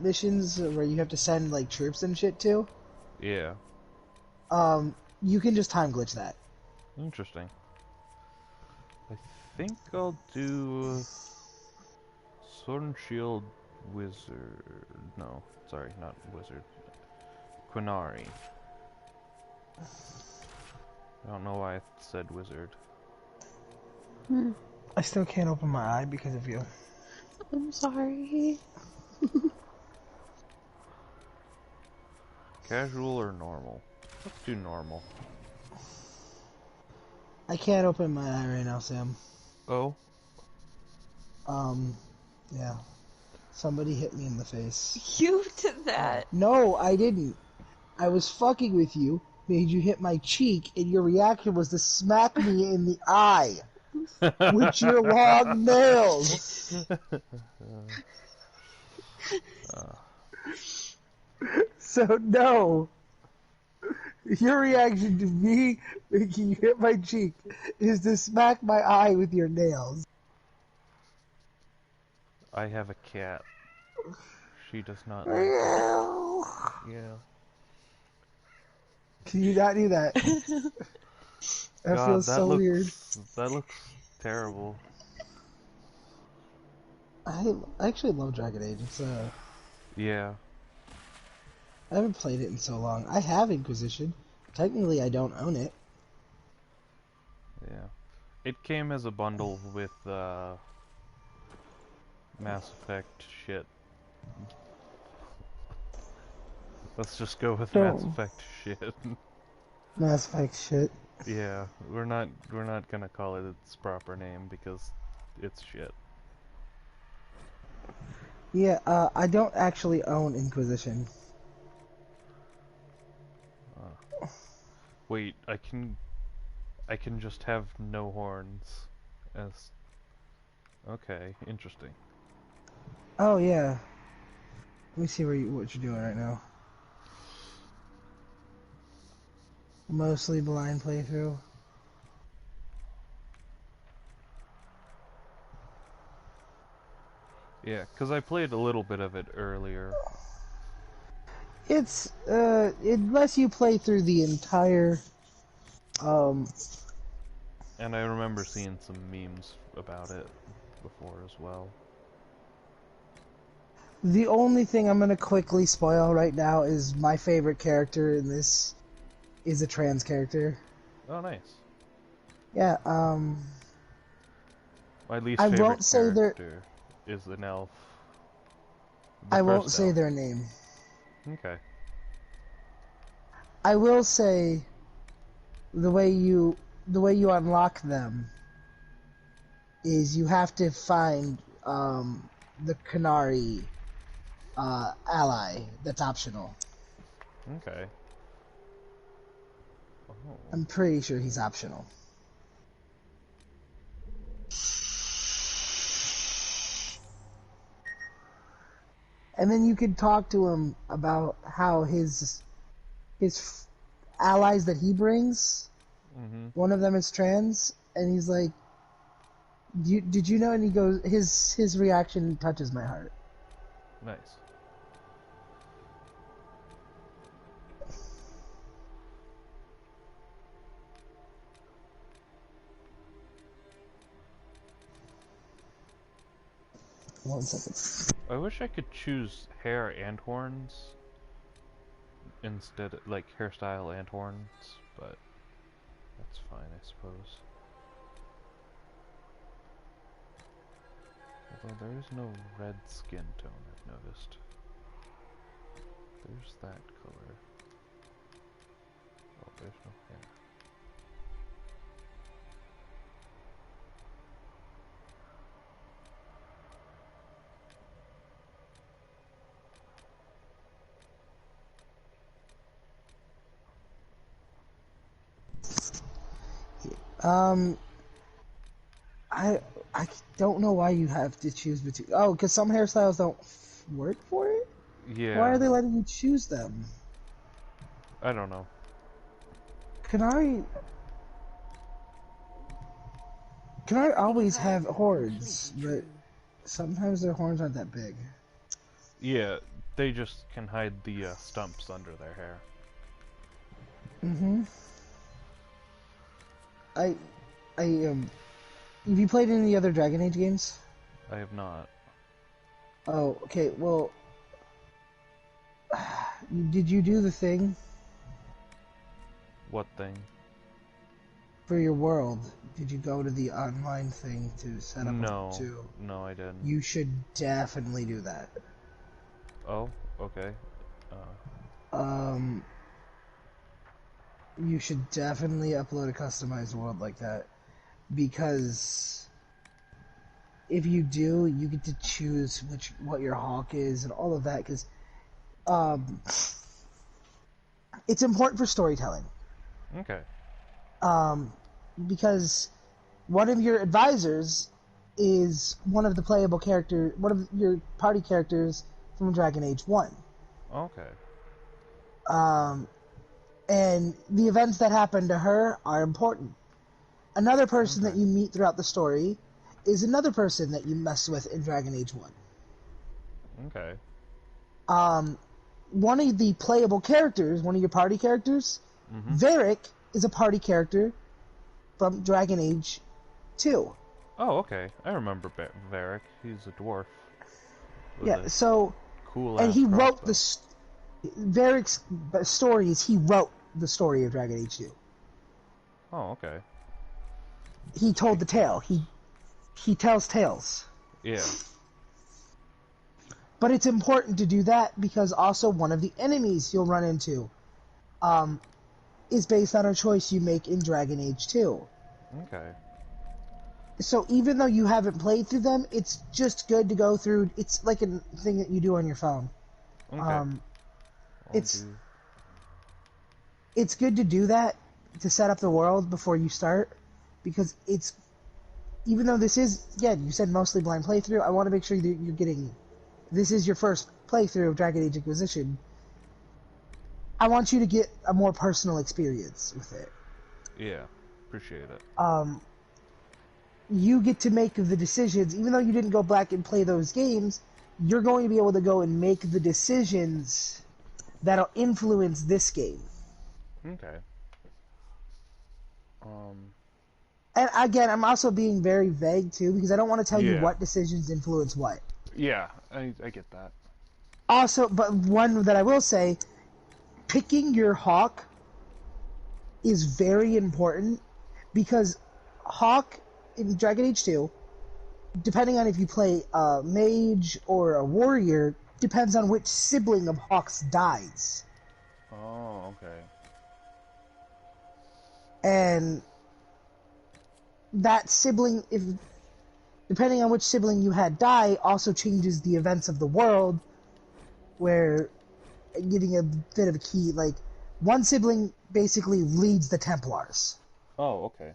combat missions where you have to send like troops and shit to, Yeah. You can just time glitch that. Interesting. I think I'll do Sword and Shield Wizard. No, sorry, not Wizard. Quinari. I don't know why I said Wizard. I still can't open my eye because of you. I'm sorry. Casual or normal? Let's do normal. I can't open my eye right now, Sam. Oh? Yeah. Somebody hit me in the face. You did that. No, I didn't. I was fucking with you, made you hit my cheek, and your reaction was to smack me in the eye with your long nails. So, no. Your reaction to me making you hit my cheek is to smack my eye with your nails. I have a cat. She does not like it. Yeah. Can you not do that? That God, feels so weird. That looks terrible. I actually love Dragon Age. Yeah. I haven't played it in so long. I have Inquisition. Technically, I don't own it. Yeah. It came as a bundle with Mass Effect shit. Let's just go with Mass Effect shit. Mass Effect shit. Yeah, we're not gonna call it its proper name because it's shit. Yeah, I don't actually own Inquisition. Wait, I can just have no horns as okay, interesting. Oh yeah. Let me see what you're doing right now. Mostly blind playthrough. Yeah, because I played a little bit of it earlier. It's it lets you play through the entire And I remember seeing some memes about it before as well. The only thing I'm gonna quickly spoil right now is my favorite character in this is a trans character. Oh, nice. Yeah, My least I favorite won't say character is an elf. I won't first say elf. their name. Okay. I will say the way you unlock them is you have to find the Canary ally that's optional. Okay. Oh. I'm pretty sure he's optional. And then you could talk to him about how his allies that he brings, one of them is trans, and he's like, did you know? And he goes, his reaction touches my heart. Nice. One second. I wish I could choose hair and horns instead of, like, hairstyle and horns, but that's fine, I suppose. Although there is no red skin tone, I've noticed. There's that color. Oh, there's no hair. I don't know why you have to choose between. Oh, because some hairstyles don't work for it. Yeah. Why are they letting you choose them? I don't know. Can I always have horns, but sometimes their horns aren't that big. Yeah, They just can hide the stumps under their hair. Mm-hmm. Have you played any of the other Dragon Age games? I have not. Oh, okay, well... Did you do the thing What thing? for your world? Did you go to the online thing to set up No. to? No, I didn't. You should definitely do that. Oh, okay. You should definitely upload a customized world like that, because if you do, you get to choose what your hawk is and all of that, because it's important for storytelling. Okay. Because one of your advisors is one of your party characters from Dragon Age 1. Okay. And the events that happen to her are important. Another person that you meet throughout the story is another person that you mess with in Dragon Age 1. Okay. One of the playable characters, one of your party characters, Varric, is a party character from Dragon Age 2. Oh, okay. I remember Varric. He's a dwarf. Yeah, so... Cool. And he wrote Varric's stories, he wrote the story of Dragon Age 2. Oh, okay. He told the tale. He tells tales. Yeah. But it's important to do that because also one of the enemies you'll run into is based on a choice you make in Dragon Age 2. Okay. So even though you haven't played through them, it's just good to go through. It's like a thing that you do on your phone. Okay. It's good to do that, to set up the world before you start, because it's, even though this is, yeah, you said mostly blind playthrough, I want to make sure that you're getting, this is your first playthrough of Dragon Age Inquisition. I want you to get a more personal experience with it. Yeah, appreciate it. You get to make the decisions, even though you didn't go back and play those games, you're going to be able to go and make the decisions that'll influence this game. Okay. And again, I'm also being very vague too, because I don't want to tell you what decisions influence what. Yeah, I get that. Also, but one that I will say, picking your hawk is very important, because hawk in Dragon Age 2, depending on if you play a mage or a warrior, depends on which sibling of hawk's dies. Oh, okay. And that sibling, depending on which sibling you had die, also changes the events of the world, where, giving a bit of a key, like, one sibling basically leads the Templars. Oh, okay.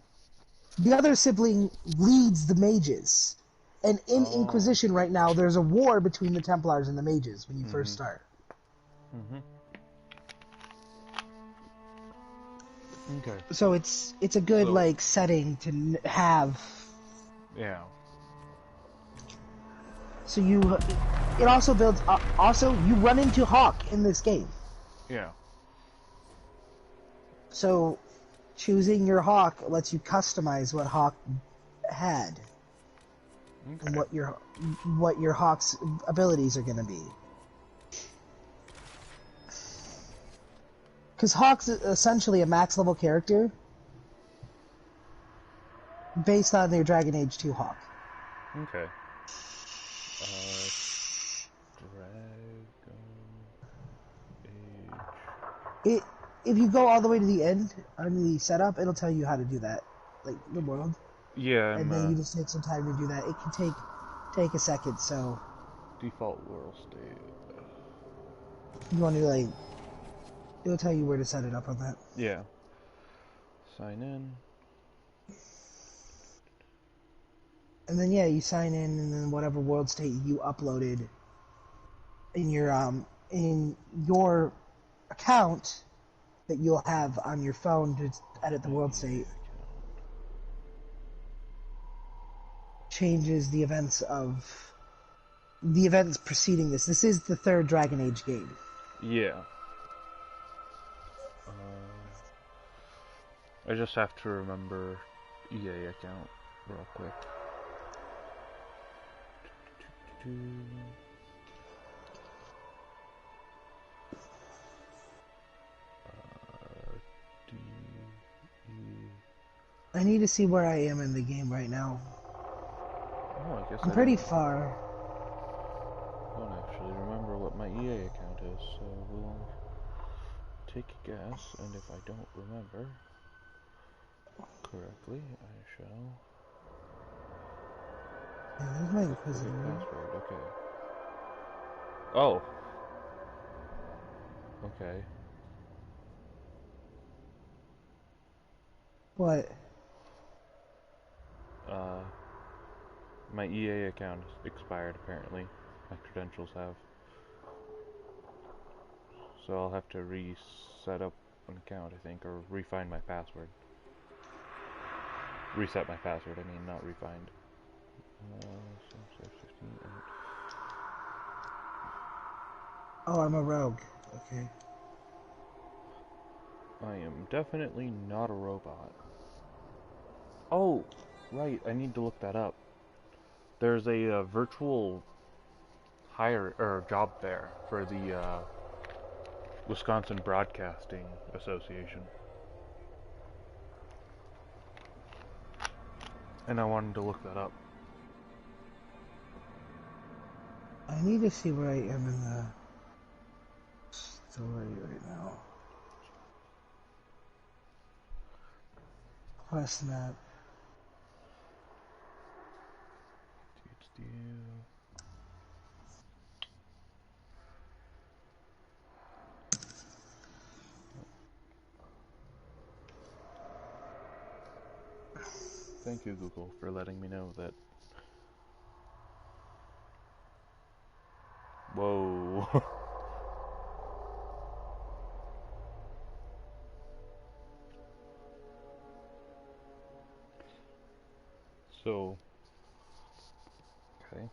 The other sibling leads the mages. And in Inquisition right now, there's a war between the Templars and the mages when you first start. Okay. So it's a good like setting to have. Yeah. So it also builds. Also, you run into Hawk in this game. Yeah. So choosing your Hawk lets you customize what Hawk had, and what your Hawk's abilities are going to be. Because Hawk's essentially a max level character based on their Dragon Age 2 Hawk. Okay. Dragon Age. If you go all the way to the end on the setup, it'll tell you how to do that, like the world. Yeah, and then you just take some time to do that. It can take a second. So default world state. You want to like. It'll tell you where to set it up on that. Yeah. Sign in. And then you sign in, and then whatever world state you uploaded in your account that you'll have on your phone to edit the world state changes the events of the events preceding this. This is the third Dragon Age game. Yeah. I just have to remember EA account real quick. I need to see where I am in the game right now. Oh, I guess I'm pretty far. I don't actually remember what my EA account is, so we'll take a guess, and if I don't remember correctly, I shall... Yeah, there's my Inquisitor. Password, okay. Oh! Okay. What? My EA account expired apparently. My credentials have. So I'll have to reset up an account, I think, or refine my password. Reset my password, I mean, not refined. 15, Oh, I'm a rogue. Okay. I am definitely not a robot. Oh, right, I need to look that up. There's a virtual hire or job fair for the Wisconsin Broadcasting Association. And I wanted to look that up. I need to see where I am in the story right now. Quest map. Thank you, Google, for letting me know that. Whoa. So, okay.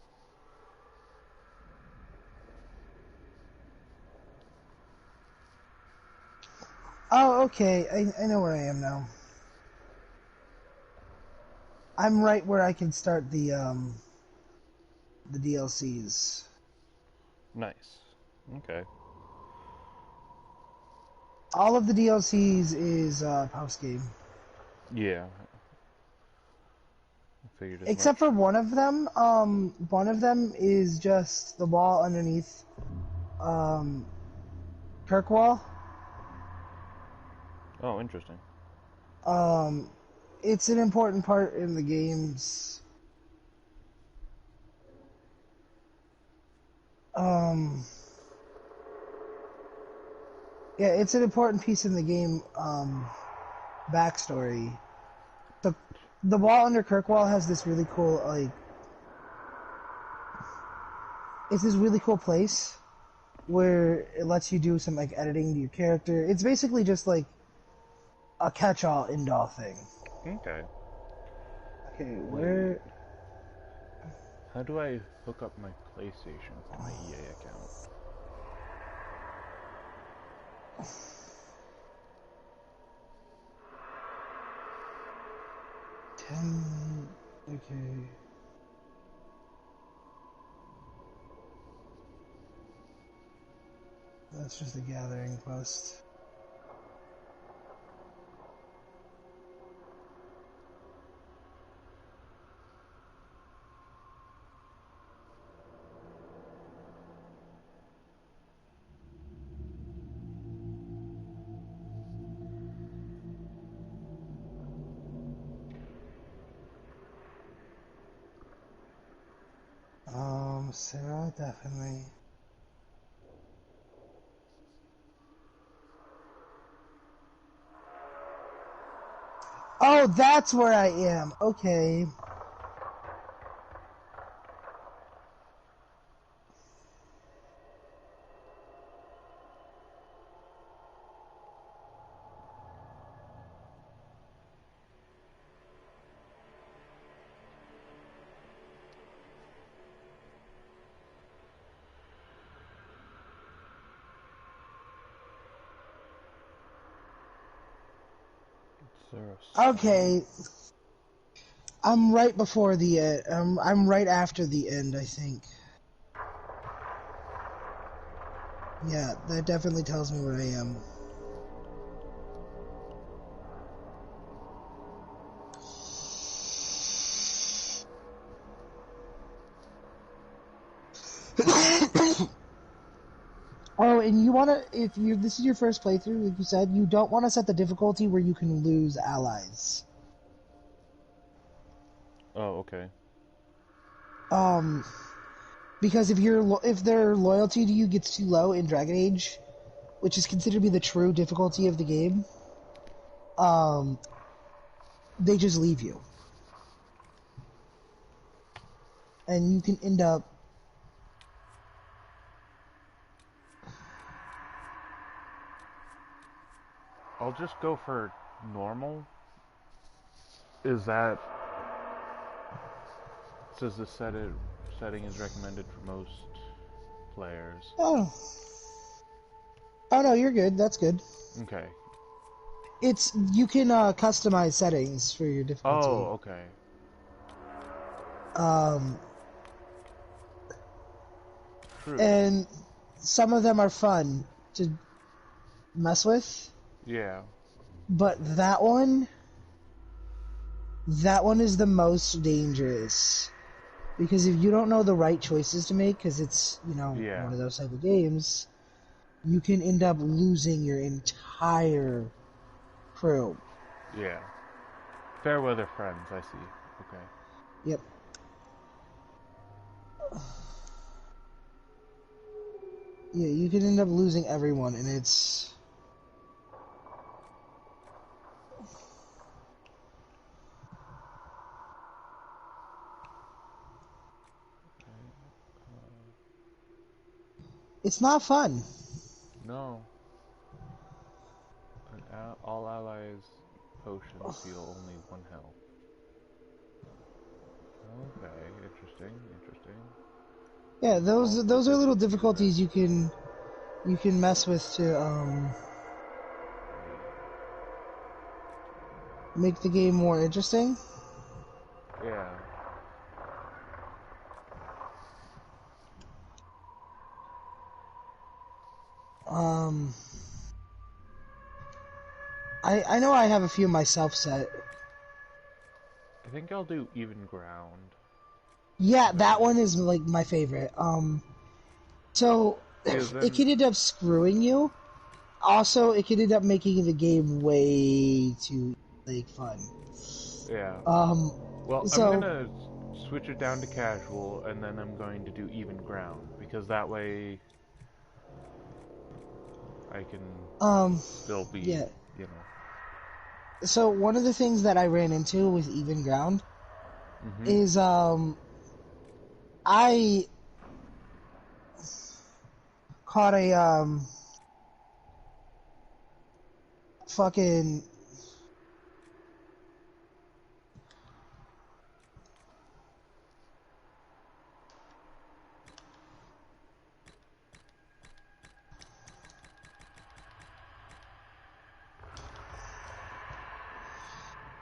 Oh, okay. I know where I am now. I'm right where I can start the DLCs. Nice. Okay. All of the DLCs is post game. Yeah. I figured as Except much. for one of them. One of them is just the wall underneath Kirkwall. Oh, interesting. It's an important part in the games. Yeah, it's an important piece in the game backstory. The wall under Kirkwall has this really cool, like, it's this really cool place where it lets you do some, like, editing to your character. It's basically just, like, a catch-all end-all thing. Okay. Okay, where... How do I hook up my PlayStation to my EA account? Okay. That's just a gathering quest. Sarah, definitely. Oh, that's where I am. Okay. there a Okay. I'm right before the end. I'm right after the end, I think. Yeah, that definitely tells me where I am. Oh, and you wanna, if you this is your first playthrough, like you said, you don't want to set the difficulty where you can lose allies. Oh, okay. Because if their loyalty to you gets too low in Dragon Age, which is considered to be the true difficulty of the game, they just leave you, and you can end up. I'll just go for normal. Is that... Says the setting is recommended for most players. Oh no, you're good. That's good. Okay. You can customize settings for your difficulty. Oh, okay. True. And some of them are fun to mess with. Yeah. But that one is the most dangerous. Because if you don't know the right choices to make, because it's, Yeah. one of those type of games, you can end up losing your entire crew. Yeah. Fair weather friends, I see. Okay. Yep. Yeah, you can end up losing everyone, and it's... It's not fun. No. All allies potions heal only 1 health. Okay, interesting. Yeah, those are little difficulties you can mess with to make the game more interesting. Yeah. I know I have a few myself set. I think I'll do even ground. Yeah, that one is like my favorite. So it can end up screwing you. Also, it can end up making the game way too fun. Yeah. Well, so I'm gonna switch it down to casual, and then I'm going to do even ground, because that way I can still be, yeah. you know. So one of the things that I ran into with even ground is I caught a fucking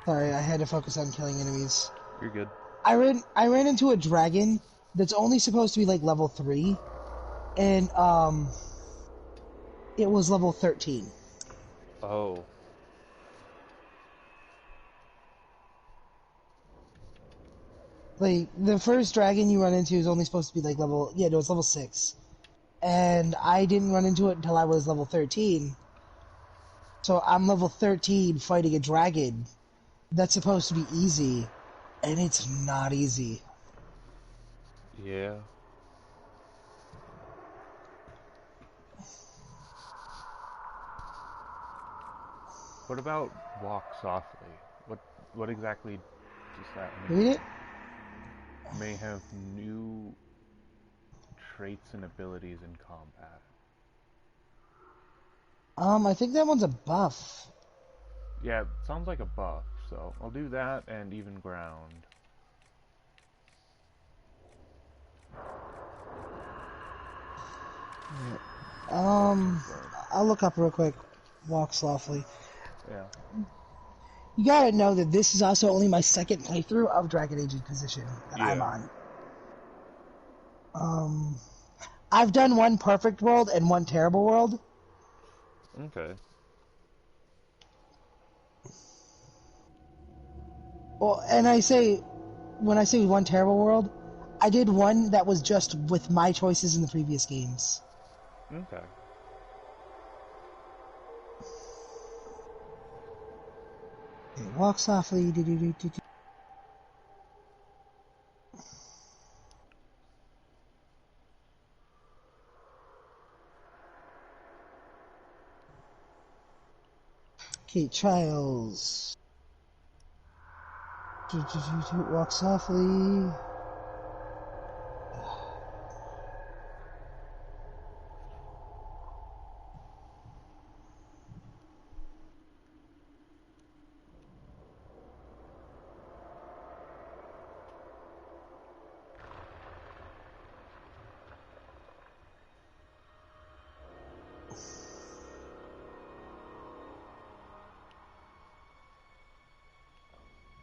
sorry, I had to focus on killing enemies. You're good. I ran into a dragon that's only supposed to be like level 3, and it was level 13. Oh. Like the first dragon you run into is only supposed to be like level, yeah, no, it's level 6. And I didn't run into it until I was level 13. So I'm level 13 fighting a dragon that's supposed to be easy, and it's not easy. Yeah. What about walk softly? What exactly does that mean? Read it? May have new traits and abilities in combat. I think that one's a buff. Yeah, it sounds like a buff, so I'll do that and even ground. I'll look up real quick. Walk softly. Yeah. You gotta know that this is also only my second playthrough of Dragon Age Inquisition that I'm Yeah. on. I've done one perfect world and one terrible world. Okay. Well, and when I say one terrible world, I did one that was just with my choices in the previous games. Okay. Okay, walk softly. Okay, trials. Walk softly.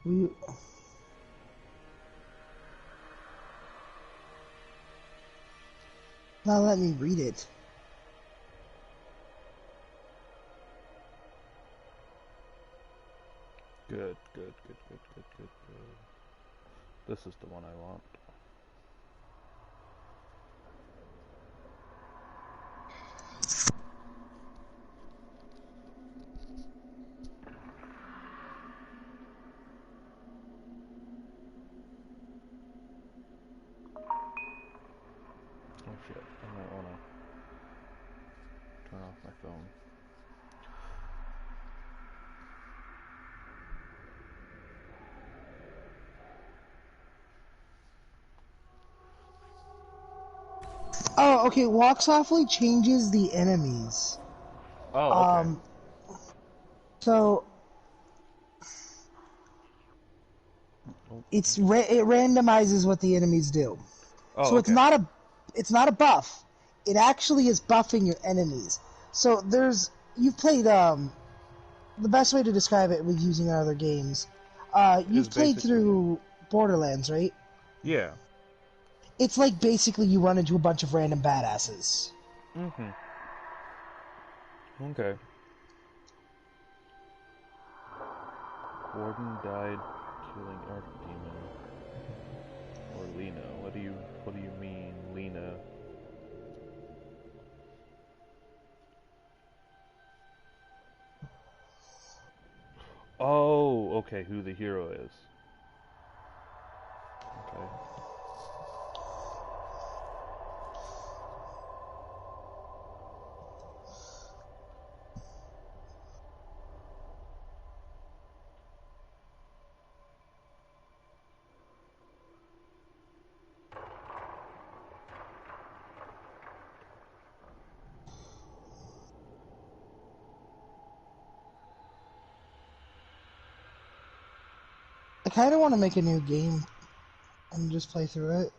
We... Now let me read it. Good, good, good, good, good, good, good. This is the one I want. Oh shit, I might wanna turn off my phone. Oh, okay. Walk softly changes the enemies. Oh, okay. Um, so Oh, it randomizes what the enemies do. oh, So okay. it's not a buff. It actually is buffing your enemies. So you've played the best way to describe it with using other games. Is You've played basically, through Borderlands, right? yeah. It's like basically you run into a bunch of random badasses. Mm-hmm. Okay. Warden died killing Archdemon. Or Lena. What do you mean, Lena? Oh, okay, who the hero is. Okay. I kind of want to make a new game and just play through it.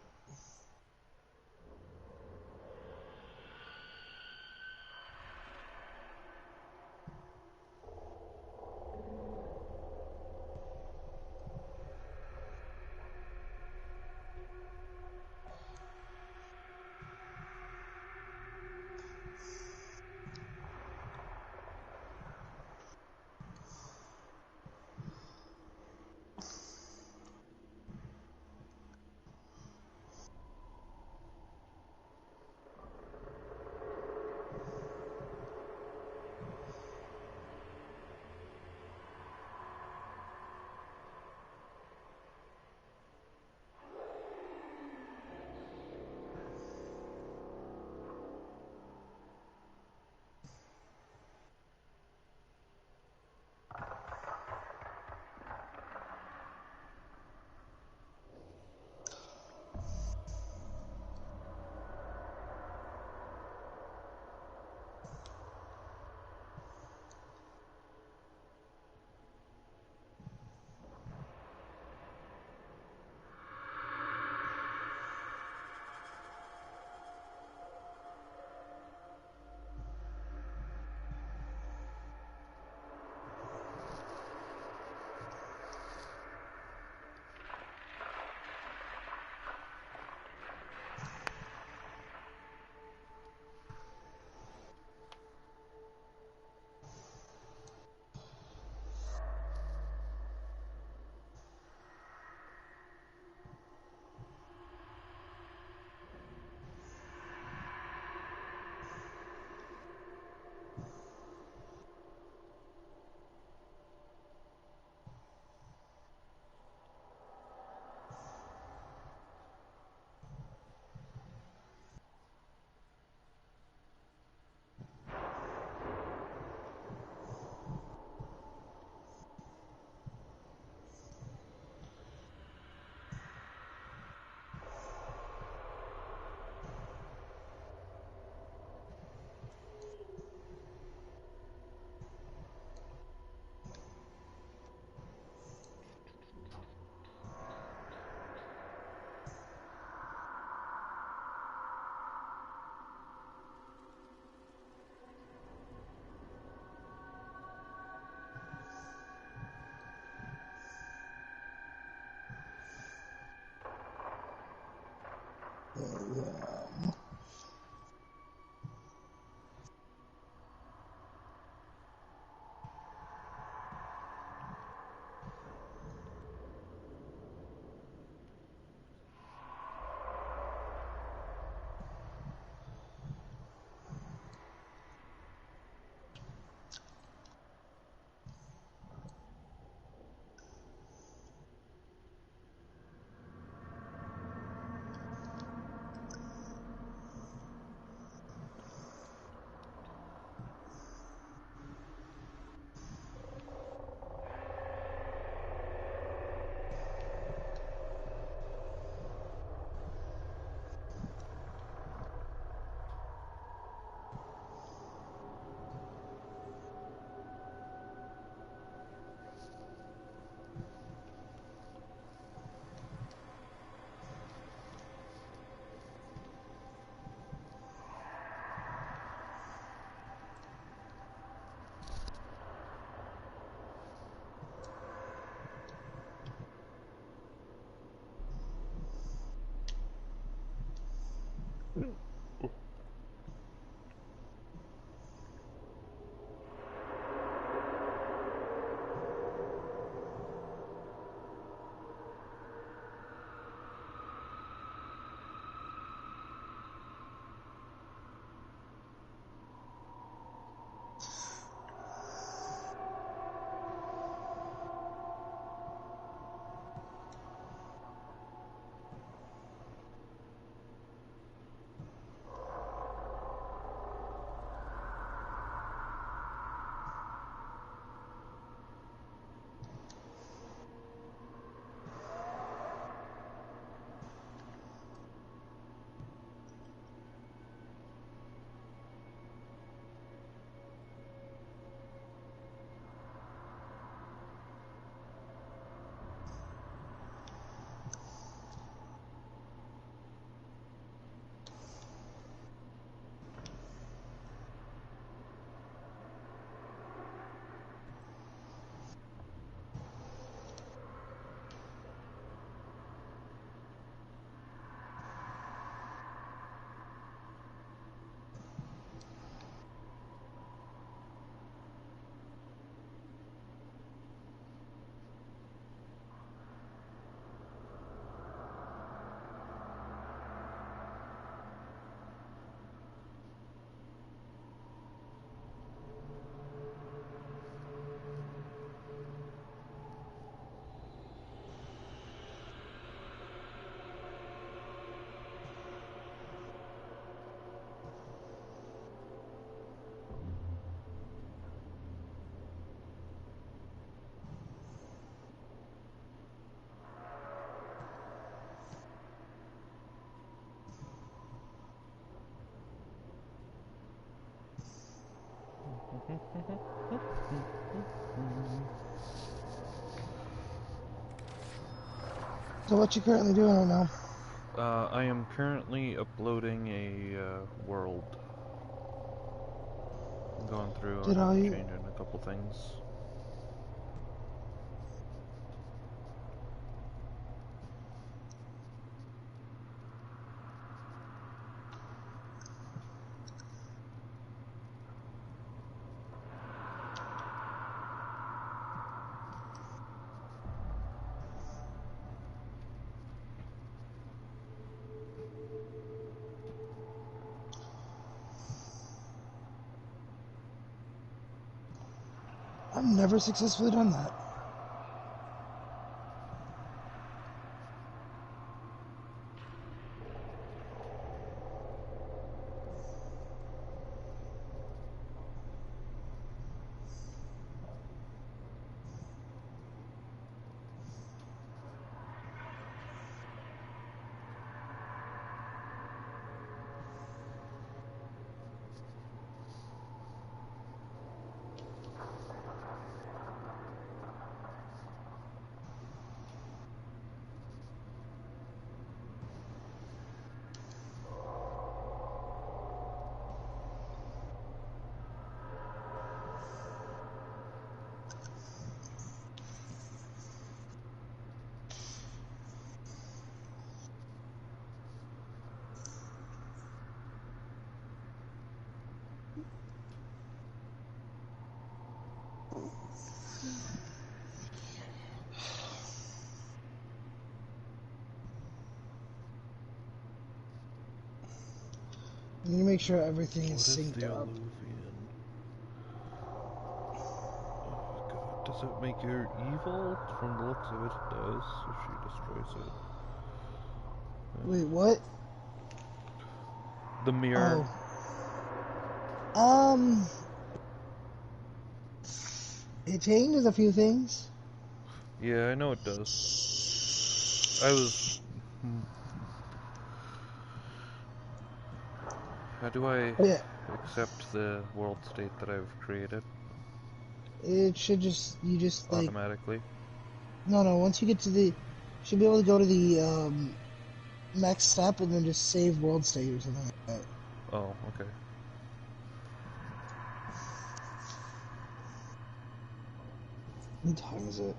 So what you currently doing right now? I am currently uploading a world. I'm going through Did and I? changing a couple things. I've never successfully done that. I need to make sure everything is What is synced the up. Alluvian? Oh god, does it make her evil? From the looks of it, it does, if she destroys it. Wait, what? The mirror. Oh. It changes a few things. Yeah, I know it does. I was... How do I Yeah, accept the world state that I've created it should you just like, automatically? no, once you get to you should be able to go to the, next step and then just save world state or something like that. Oh, okay. What time is it?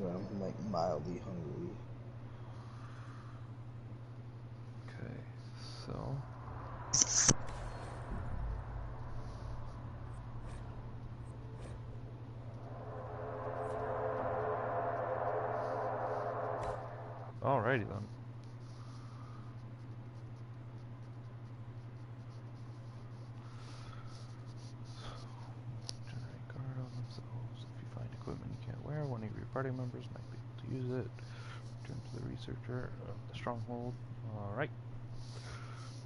I'm like mildly hungry. Okay, so... Alrighty then. Generate guard on themselves. If you find equipment you can't wear, one of your party members might be able to use it. Return to the researcher of the stronghold. Alright.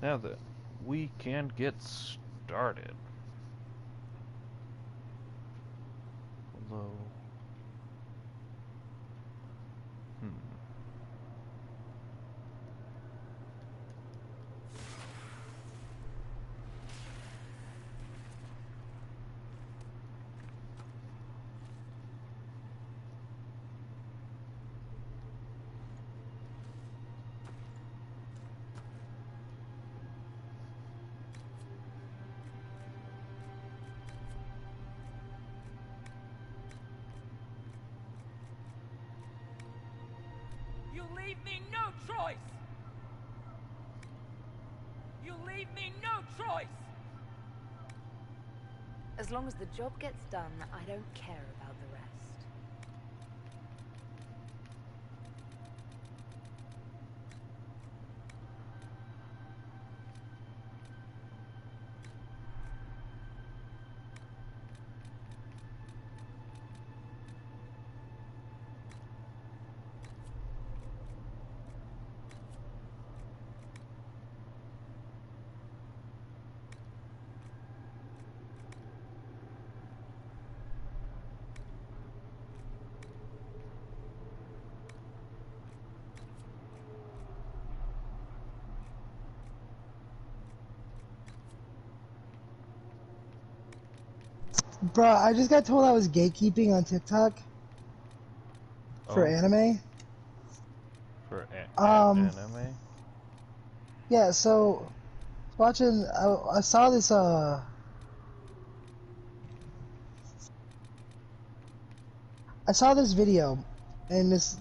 Now then, we can get started. Although... You leave me no choice! You leave me no choice! As long as the job gets done, I don't care about the rest. Bro, I just got told I was gatekeeping on TikTok for Oh, anime. for Um, anime? yeah, so watching, I saw this, I saw this video, and this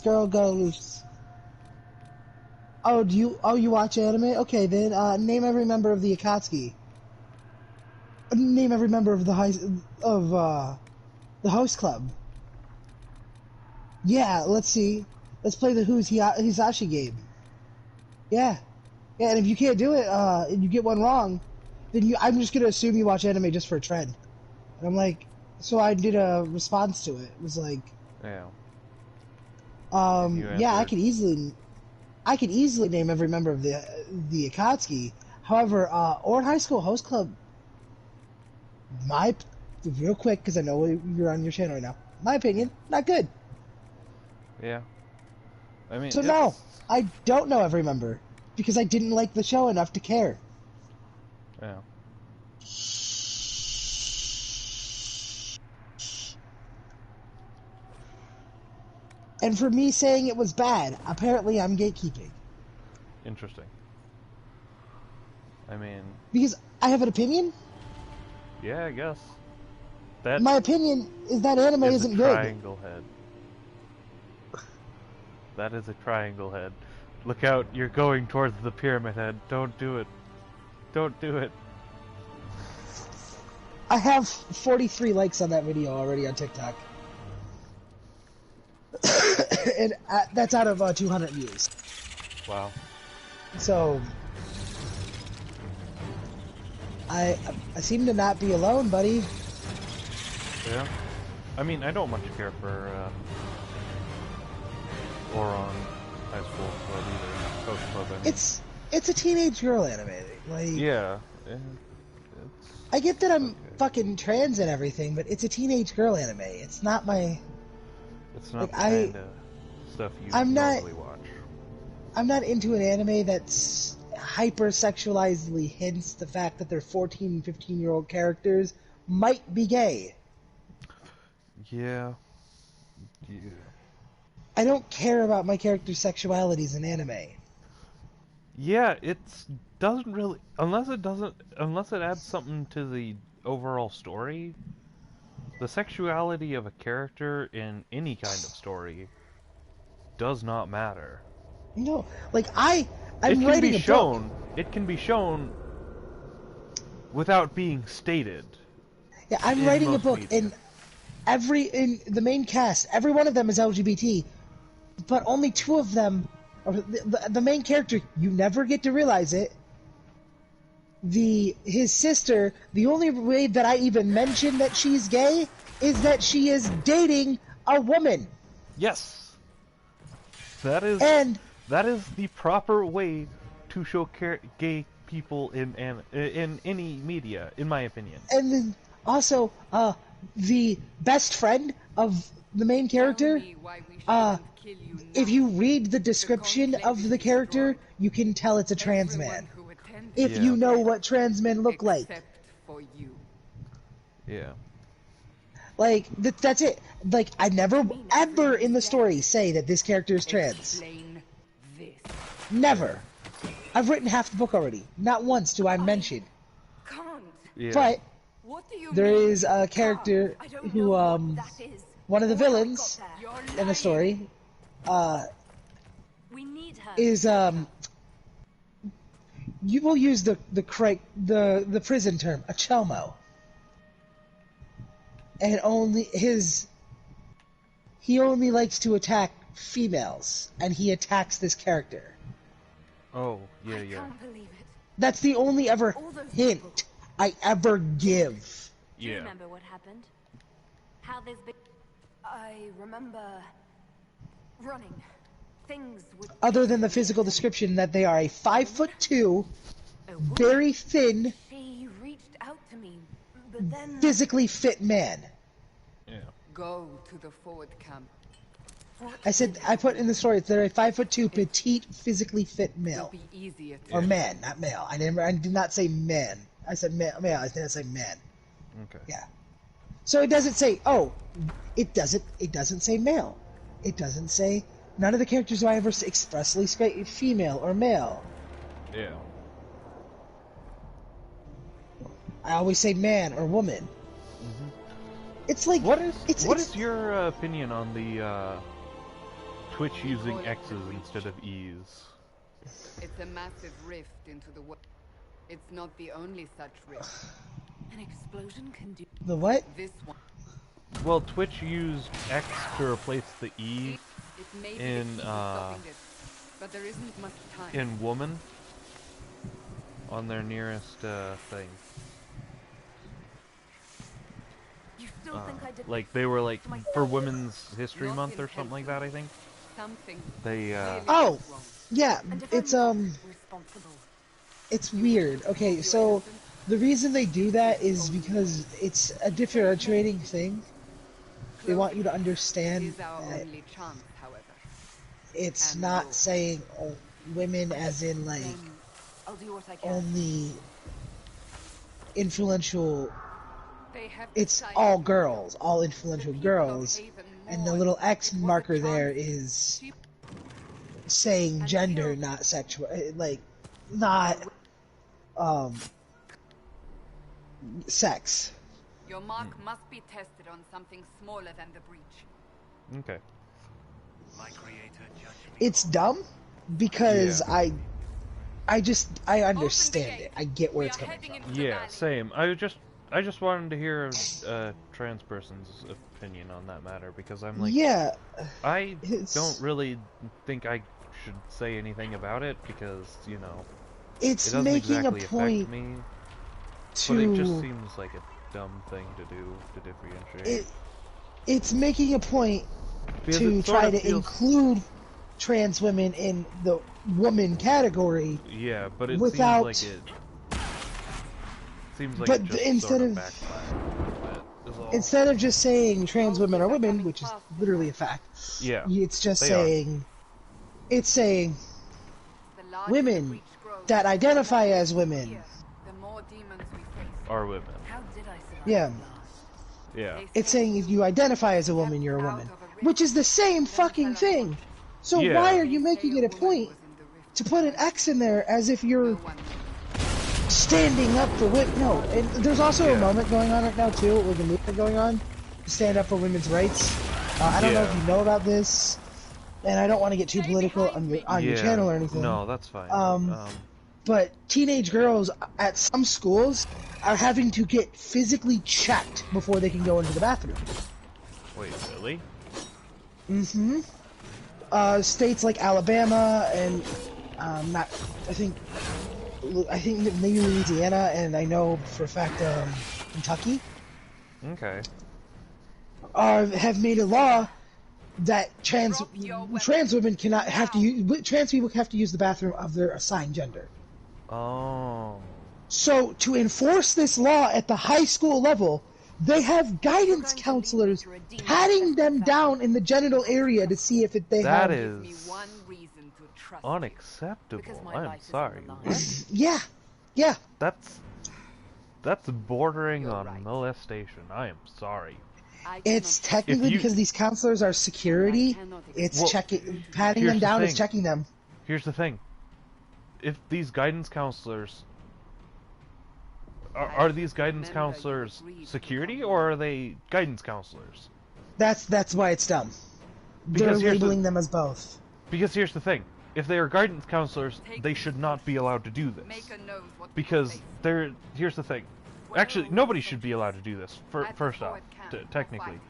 girl goes, "Oh, you watch anime? Okay, then name every member of the Akatsuki. Name every member of the host club. Yeah, let's see. Let's play the Hisashi game. Yeah, yeah. And if you can't do it, and you get one wrong, then I'm just gonna assume you watch anime just for a trend." And I'm like, so I did a response to it. It was like, Yeah. And you yeah, answered, I could easily name every member of the Akatsuki. However, Ord High School Host Club, real quick, because I know you're on your channel right now. My opinion, not good. yeah. I mean, So no, I don't know every member because I didn't like the show enough to care. Yeah. And for me saying it was bad, apparently I'm gatekeeping. Interesting. I mean, Because I have an opinion. yeah, I guess. That My opinion is that anime is isn't a good. triangle head. That is a triangle head. Look out, you're going towards the pyramid head. Don't do it. Don't do it. I have 43 likes on that video already on TikTok. And that's out of 200 views. Wow. So I seem to not be alone, buddy. Yeah. I mean, I don't much care for Oron High School Club either. Coach Club, I mean. It's a teenage girl anime. Like, yeah. I get that I'm okay. fucking trans and everything, but it's a teenage girl anime. It's not my. It's not Like, the kind of stuff you normally watch. I'm not into an anime that's hyper-sexualizedly hints the fact that their 14 and 15-year-old characters might be gay. Yeah. Yeah. I don't care about my character's sexualities in anime. Yeah, it doesn't really, unless it adds something to the overall story. The sexuality of a character in any kind of story does not matter. No, like I'm It can writing be a shown. book. It can be shown without being stated. Yeah, I'm in writing a most book, media. and in the main cast, every one of them is LGBT, but only two of them, or the main character, you never get to realize it. His sister, the only way that I even mention that she's gay is that she is dating a woman. Yes, that is the proper way to show gay people in any media, in my opinion. And then also, the best friend of the main character, if you read the description of the character, you can tell it's a trans man. If Yeah. you know what trans men look like. Yeah. Like, that's it. Like, I never, ever in the story say that this character is trans. Never. I've written half the book already. Not once do I mention. Yeah. But What do you there mean? is a character I don't who, know what that is. one of the Or how it villains got there. in the story, We need her. is, you will use the prison term, a chomo. And he only likes to attack females, and he attacks this character. Oh, yeah, I yeah. can't believe it. That's the only ever All those hint I ever give. Do you Yeah. remember what happened? How there's been... I remember... running. Things would... Other than the physical description that they are a 5'2", A woman. very thin, She reached out to me, but then... physically fit man. Yeah. Go to the forward camp. I put in the story, they're a 5'2", petite, physically fit It'll male. be easier to Or man, not male. I did not say man. I said male, I didn't say man. Okay. Yeah. So it doesn't say, it doesn't say male. It doesn't say, none of the characters do I ever expressly say female or male. Yeah. I always say man or woman. Mm-hmm. It's like, what is your opinion on the Twitch using X's instead of E's? It's a massive rift into the world. It's not the only such rift. An explosion can do the what? This one. Well, Twitch used X to replace the E It may be in the key to stopping this, but there isn't much time. in woman on their nearest thing. You still think I did Like they were like for Women's History Month or something like that. I think Something they. Oh, yeah. and if It's I'm responsible. It's weird. Okay, so the reason they do that is because it's a differentiating thing. They want you to understand is our that only chance, however. it's And not no. saying women as in like I'll do what I can. only influential. They have It's decided all to girls, all influential the people of girls, Haven and the mourn little X what a marker there chance is she- saying And gender, killed. not sexual, like not sex. Your mark must be tested on something smaller than the breach. Okay. It's dumb because Yeah. I understand it. I get where We it's are coming heading from. into the Yeah, valley. same. I just wanted to hear a trans person's opinion on that matter because I'm like, Yeah, I it's- don't really think I should say anything about it because it's it doesn't making exactly a point affect me. to But it just seems like a dumb thing to do to differentiate. it's making a point Because to it sort try of to feels- include trans women in the woman category. Yeah, but it without- seems like But it just instead sort of of- backfired a little bit, is all. Instead of just saying trans women are women, which is literally a fact, Yeah, it's just they are. saying it's saying The larger women the breach grows, that the identify more as we women. fear, the more demons we face. Are women. How did I survive Yeah. last? Yeah. They It's say saying if you identify as a woman, you're a woman, which is the same fucking thing. So Yeah. why are they you say making a it a woman point was in the rift. to put an X in there as if you're No one knows. standing up for women? No, and there's also a Yeah. moment going on right now too, with a movement going on to stand up for women's rights. I don't know if Yeah. you know about this, and I don't want to get too political on your Yeah. channel or anything. No, that's fine. But teenage girls at some schools are having to get physically checked before they can go into the bathroom. Wait, really? Mm-hmm. States like Alabama and I think maybe Louisiana, and I know for a fact Kentucky Okay. have made a law that trans women cannot have to use, trans people have to use the bathroom of their assigned gender. Oh. So to enforce this law at the high school level, they have guidance counselors patting them down in the genital area to see if they That have. Give me is one reason to trust you. unacceptable. Because my I'm life is on sorry. the line. What? Yeah. That's bordering You're on right. molestation. I am sorry. I It's cannot- technically If you- because these counselors are security. It's Well, patting here's them the down is thing. checking them. Here's the thing. If these guidance counselors are these guidance Remember, you counselors agreed to security come or are they guidance counselors? That's why it's dumb. They're Because here's the- labeling them as both. Because here's the thing. If they are guidance counselors, Take they this should not be allowed to do this. Maker knows what Because we face. here's the thing. Well, Actually, nobody should be allowed to do this. At the First off, forward camp, technically.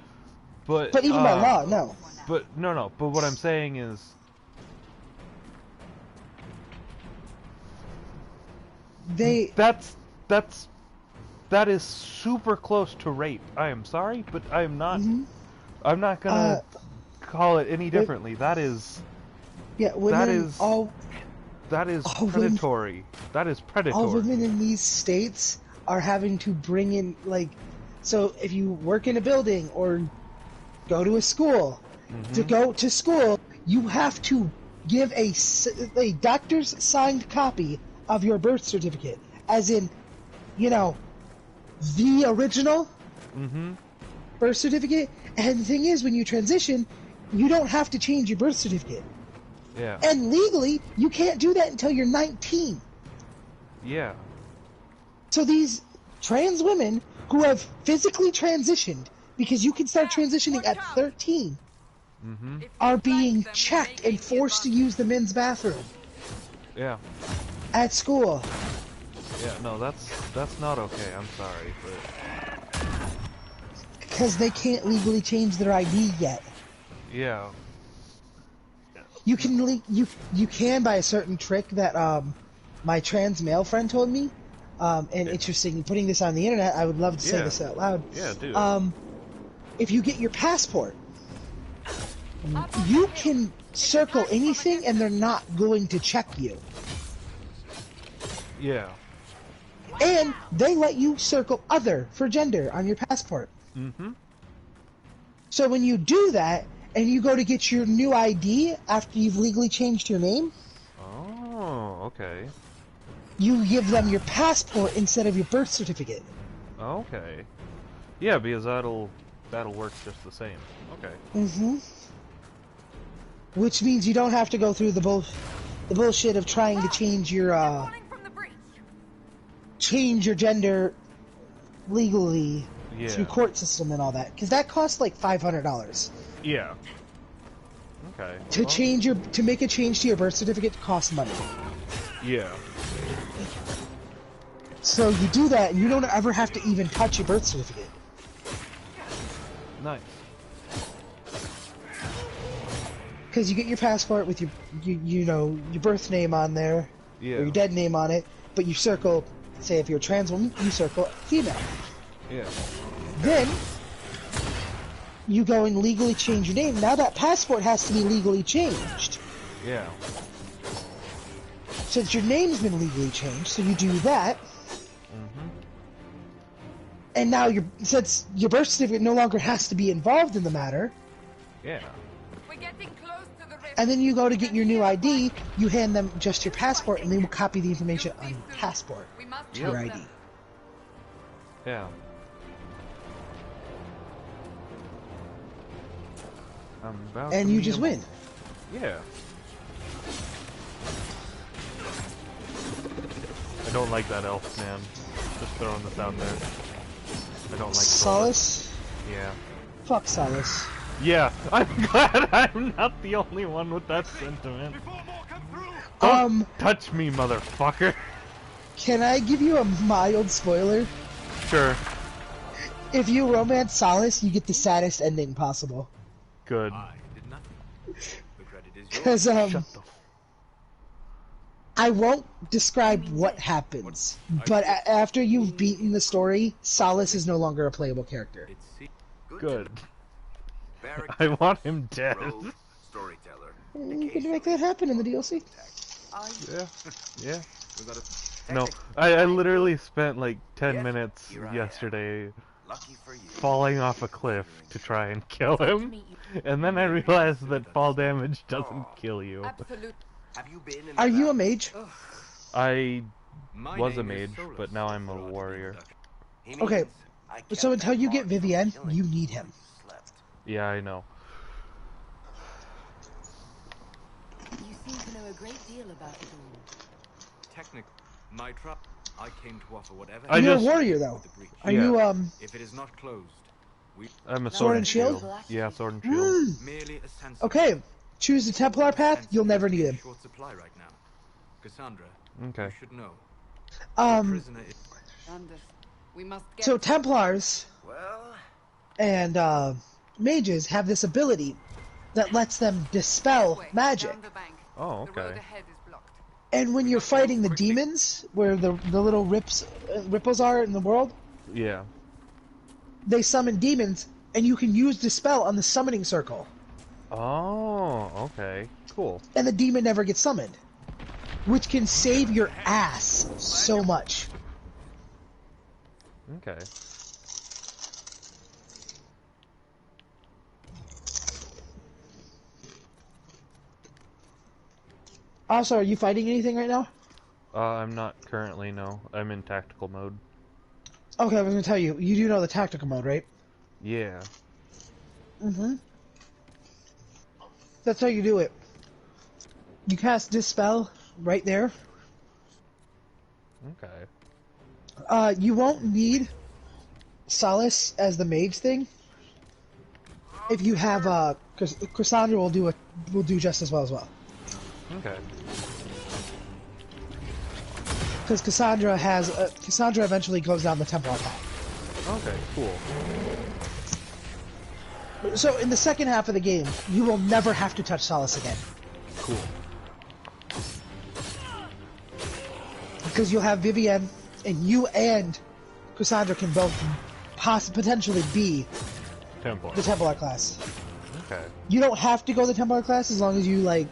fight. But even by law, no. But no. But what I'm saying is, that is super close to rape. I am sorry, but I am not. Mhm. I'm not gonna call it any differently. That is women is all women- predatory. That is predatory. all women in these states are having to bring in so if you work in a building or go to a school, to go to school, you have to give a doctor's signed copy of your birth certificate, as in, the original Mm-hmm. birth certificate. And the thing is, when you transition, you don't have to change your birth certificate. Yeah. And legally, you can't do that until you're 19. Yeah. So these trans women who have physically transitioned, because you can start transitioning at 13, Mm-hmm. are being checked and forced to use the men's bathroom Yeah. at school. Yeah, no, that's not okay. I'm sorry, but Because they can't legally change their ID yet. yeah. You can you can by a certain trick that my trans male friend told me. And interesting, putting this on the internet, I would love to say Yeah. this out loud. Yeah, dude. If you get your passport, you can circle anything and they're not going to check you. Yeah. And they let you circle other for gender on your passport. Mm-hmm. So when you do that, and you go to get your new ID after you've legally changed your name, Oh, okay. you give them your passport instead of your birth certificate. Okay. Yeah, because that'll work just the same. Okay. Mm-hmm. Which means you don't have to go through the bullshit of trying to change your gender legally through court system and all that, because that costs like $500. Yeah. Okay. To make a change to your birth certificate costs money. Yeah. So you do that, and you don't ever have to even touch your birth certificate. Nice. Because you get your passport with your birth name on there, Yeah. or your dead name on it, but you circle, say if you're a trans woman, you circle female. Yeah. Then you go and legally change your name. Now that passport has to be legally changed. Yeah. Since your name's been legally changed, so you do that. Mm-hmm. And now since your birth certificate no longer has to be involved in the matter. Yeah. We're getting close to the river. And then you go to get your new ID, you hand them just your passport, and they will copy the information on your passport to your ID. Yeah. And you just win. Yeah. I don't like that elf, man. Just throwing this out there. I don't like Solace? Yeah. Fuck Solace. Yeah, I'm glad I'm not the only one with that sentiment. Don't touch me, motherfucker. Can I give you a mild spoiler? Sure. If you romance Solace, you get the saddest ending possible. Good. Because, Shut the I won't describe what happens, but after you've beaten the story, Solace is no longer a playable character. Good. I want him dead. You can make that happen in the DLC. Yeah. Yeah. No, I literally spent like 10 minutes yesterday falling off a cliff to try and kill him, and then I realized that fall damage doesn't kill you. Are you a mage? I was a mage, but now I'm a warrior. Okay, so until you get Vivienne, you need him. Yeah, I know. You seem to know a great deal about it all. Technically, my trust. I came to offer whatever. You're a warrior, though. Are you If it is not closed, I'm a sword and shield? Yeah, sword and shield. merely a sense. Okay, choose the Templar path. You'll never need him. Short supply right now. Cassandra, Okay. you should know. Anders, we must get So Templars and mages have this ability that lets them dispel magic. down the bank. Oh, The road okay. ahead is blocked. And when you're fighting the demons, where the little ripples are in the world, Yeah. they summon demons, and you can use dispel on the summoning circle, Oh, okay. Cool. and the demon never gets summoned, which can save your ass so much. Okay. Also, are you fighting anything right now? I'm not currently, no. I'm in tactical mode. Okay, I was gonna tell you. You do know the tactical mode, right? Yeah. Mm-hmm. That's how you do it. You cast Dispel right there. Okay. You won't need Solace as the mage thing. If you have Cassandra will do just as well. Okay. Because Cassandra eventually goes down the Templar path. Okay, cool. So in the second half of the game, you will never have to touch Solace again. Cool. Because you'll have Vivienne, and you and Cassandra can both potentially be Templar. the Templar class. Okay. You don't have to go the Templar class as long as you like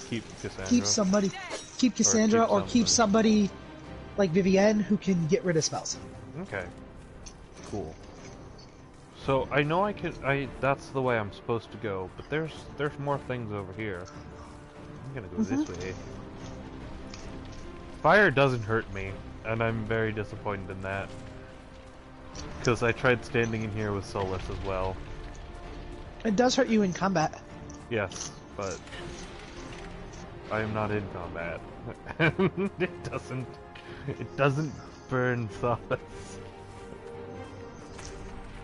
Keep Cassandra. keep Cassandra, or keep somebody like Vivienne who can get rid of spells. Okay. Cool. So I know that's the way I'm supposed to go, but there's more things over here. I'm gonna go this way. Fire doesn't hurt me, and I'm very disappointed in that. Because I tried standing in here with Solus as well. It does hurt you in combat. Yes, but I am not in combat. It doesn't burn Solus.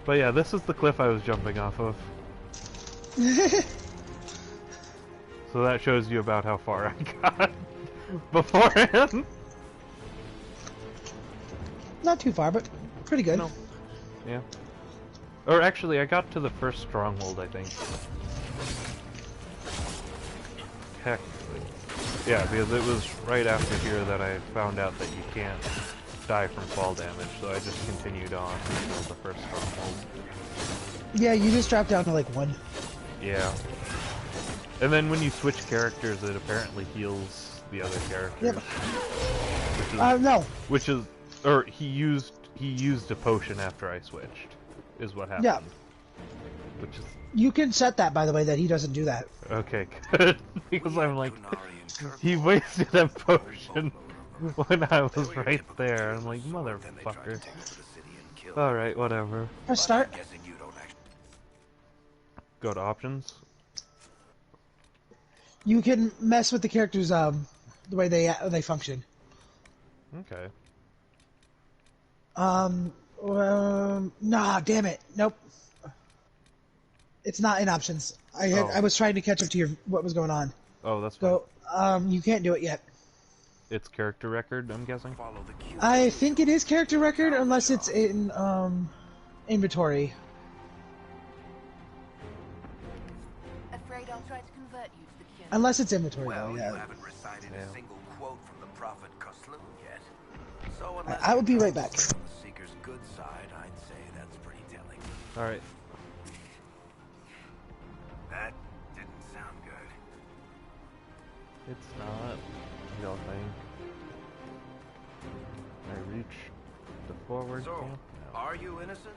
But yeah, this is the cliff I was jumping off of. So that shows you about how far I got beforehand. Not too far, but pretty good. No. Yeah. Or actually, I got to the first stronghold, I think. Technically. Yeah, because it was right after here that I found out that you can't die from fall damage, so I just continued on until the first stronghold. Yeah, you just drop down to like 1. Yeah. And then when you switch characters, it apparently heals the other characters. Yep. Which is, No. Which is, or he used a potion after I switched, is what happened. Yeah. Which is You can set that, by the way, that he doesn't do that. okay, good. Because I'm like, he wasted a potion when I was right there. I'm like, motherfucker. Alright, whatever. Press start. Go to options. You can mess with the characters, the way they function. Okay. Nah, damn it. Nope. It's not in options. I was trying to catch up to what was going on. Oh, that's fine. So, you can't do it yet. It's character record, I'm guessing? I think it is character record, unless it's in, inventory. Afraid I'll try to convert you to the cure. Unless it's inventory, Well, though, you yeah. haven't recited a single quote from the Prophet Koslu yet. So unless I will be right back. you're on the Seeker's good side, I'd say that's pretty telling. Alright. That didn't sound good. It's not, I don't think. I reach the forward So, camp? No. are you innocent?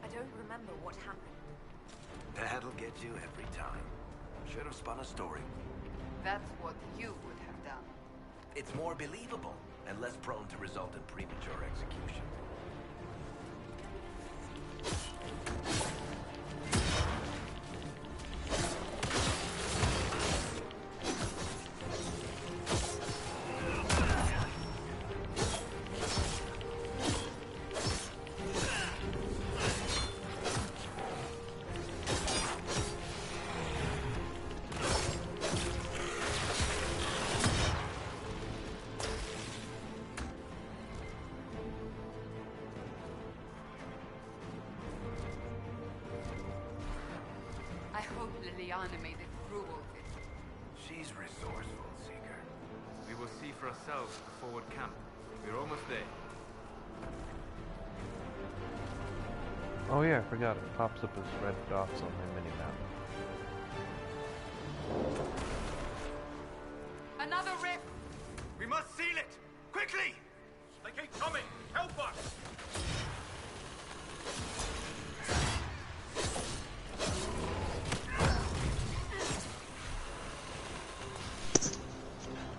I don't remember what happened. That'll get you every time. Should have spun a story. That's what you would have done. It's more believable and less prone to result in premature execution. I hope Liliana made it through all this. She's resourceful, Seeker. We will see for ourselves at the forward camp. We're almost there. Oh yeah, I forgot. It pops up as red dots on my mini-map. Another rift! We must seal it! Quickly! They keep coming! Help us!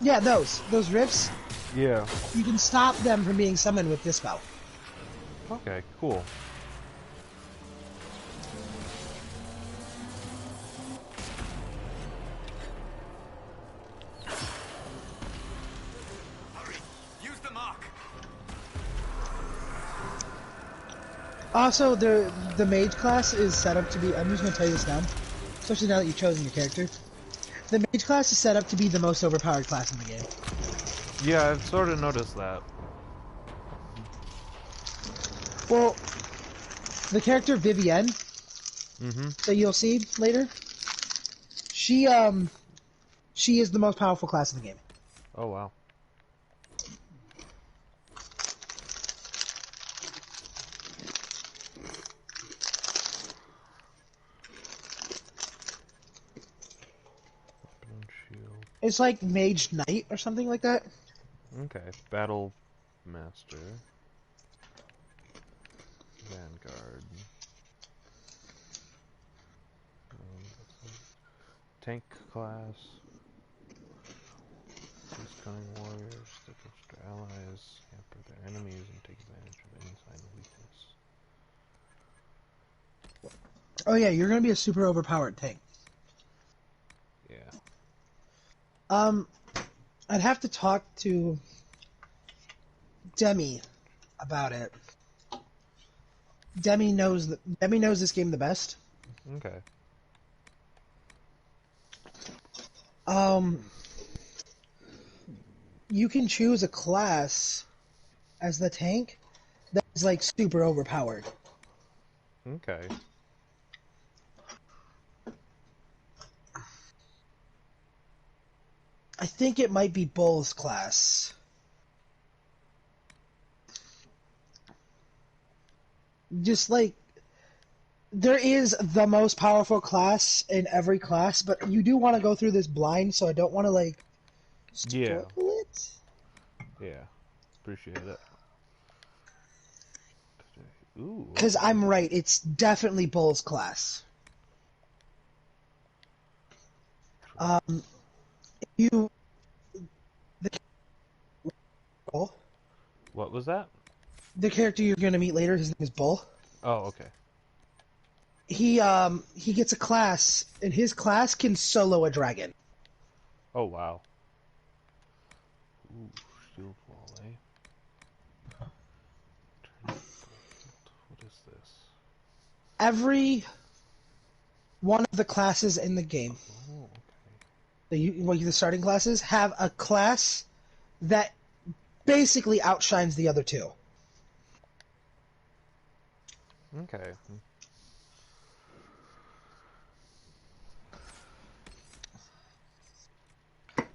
Yeah, those rifts. Yeah. You can stop them from being summoned with Dispel. Okay, cool. Hurry! Use the mark! Also, the mage class is set up to be. I'm just gonna tell you this now, especially now that you've chosen your character. The mage class is set up to be the most overpowered class in the game. Yeah, I've sort of noticed that. Well, the character Vivienne Mm-hmm. that you'll see later, she is the most powerful class in the game. Oh, wow. Weapon shield. It's like Mage Knight or something like that. Okay. Battle Master. Vanguard. Tank class. These cunning warriors that destroy allies, hamper their enemies, and take advantage of any sign of weakness. Oh yeah, you're gonna be a super overpowered tank. Yeah. I'd have to talk to Demi about it. Demi knows this game the best. Okay. You can choose a class as the tank that is like super overpowered. Okay. I think it might be Bull's class. Just like there is the most powerful class in every class, but you do want to go through this blind, so I don't want to like spoil it. Yeah. Appreciate it. Ooh. Because I'm right, it's definitely Bull's class. You. What was that? The character you're going to meet later, his name is Bull. Oh, okay. He gets a class, and his class can solo a dragon. Oh, wow. Ooh, shield wall, eh? What is this? Every one of the classes in the game, Oh, the starting classes, have a class that basically outshines the other two. okay.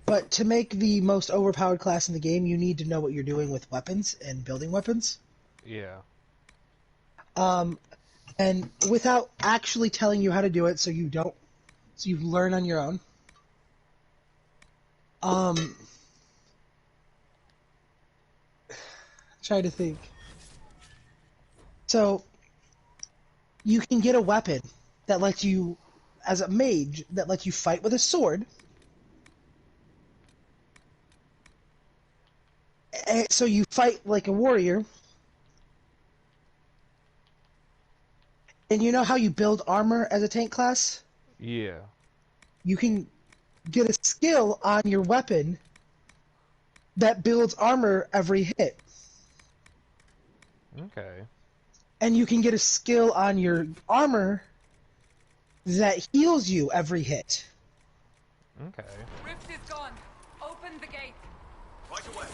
But to make the most overpowered class in the game, you need to know what you're doing with weapons and building weapons. Yeah. And without actually telling you how to do it, so you learn on your own. Try to think. So, you can get a weapon that lets you, as a mage, that lets you fight with a sword. So you fight like a warrior. And you know how you build armor as a tank class? Yeah. You can get a skill on your weapon that builds armor every hit. Okay. And you can get a skill on your armor that heals you every hit. Okay. Rift is gone. Open the gate. Right away.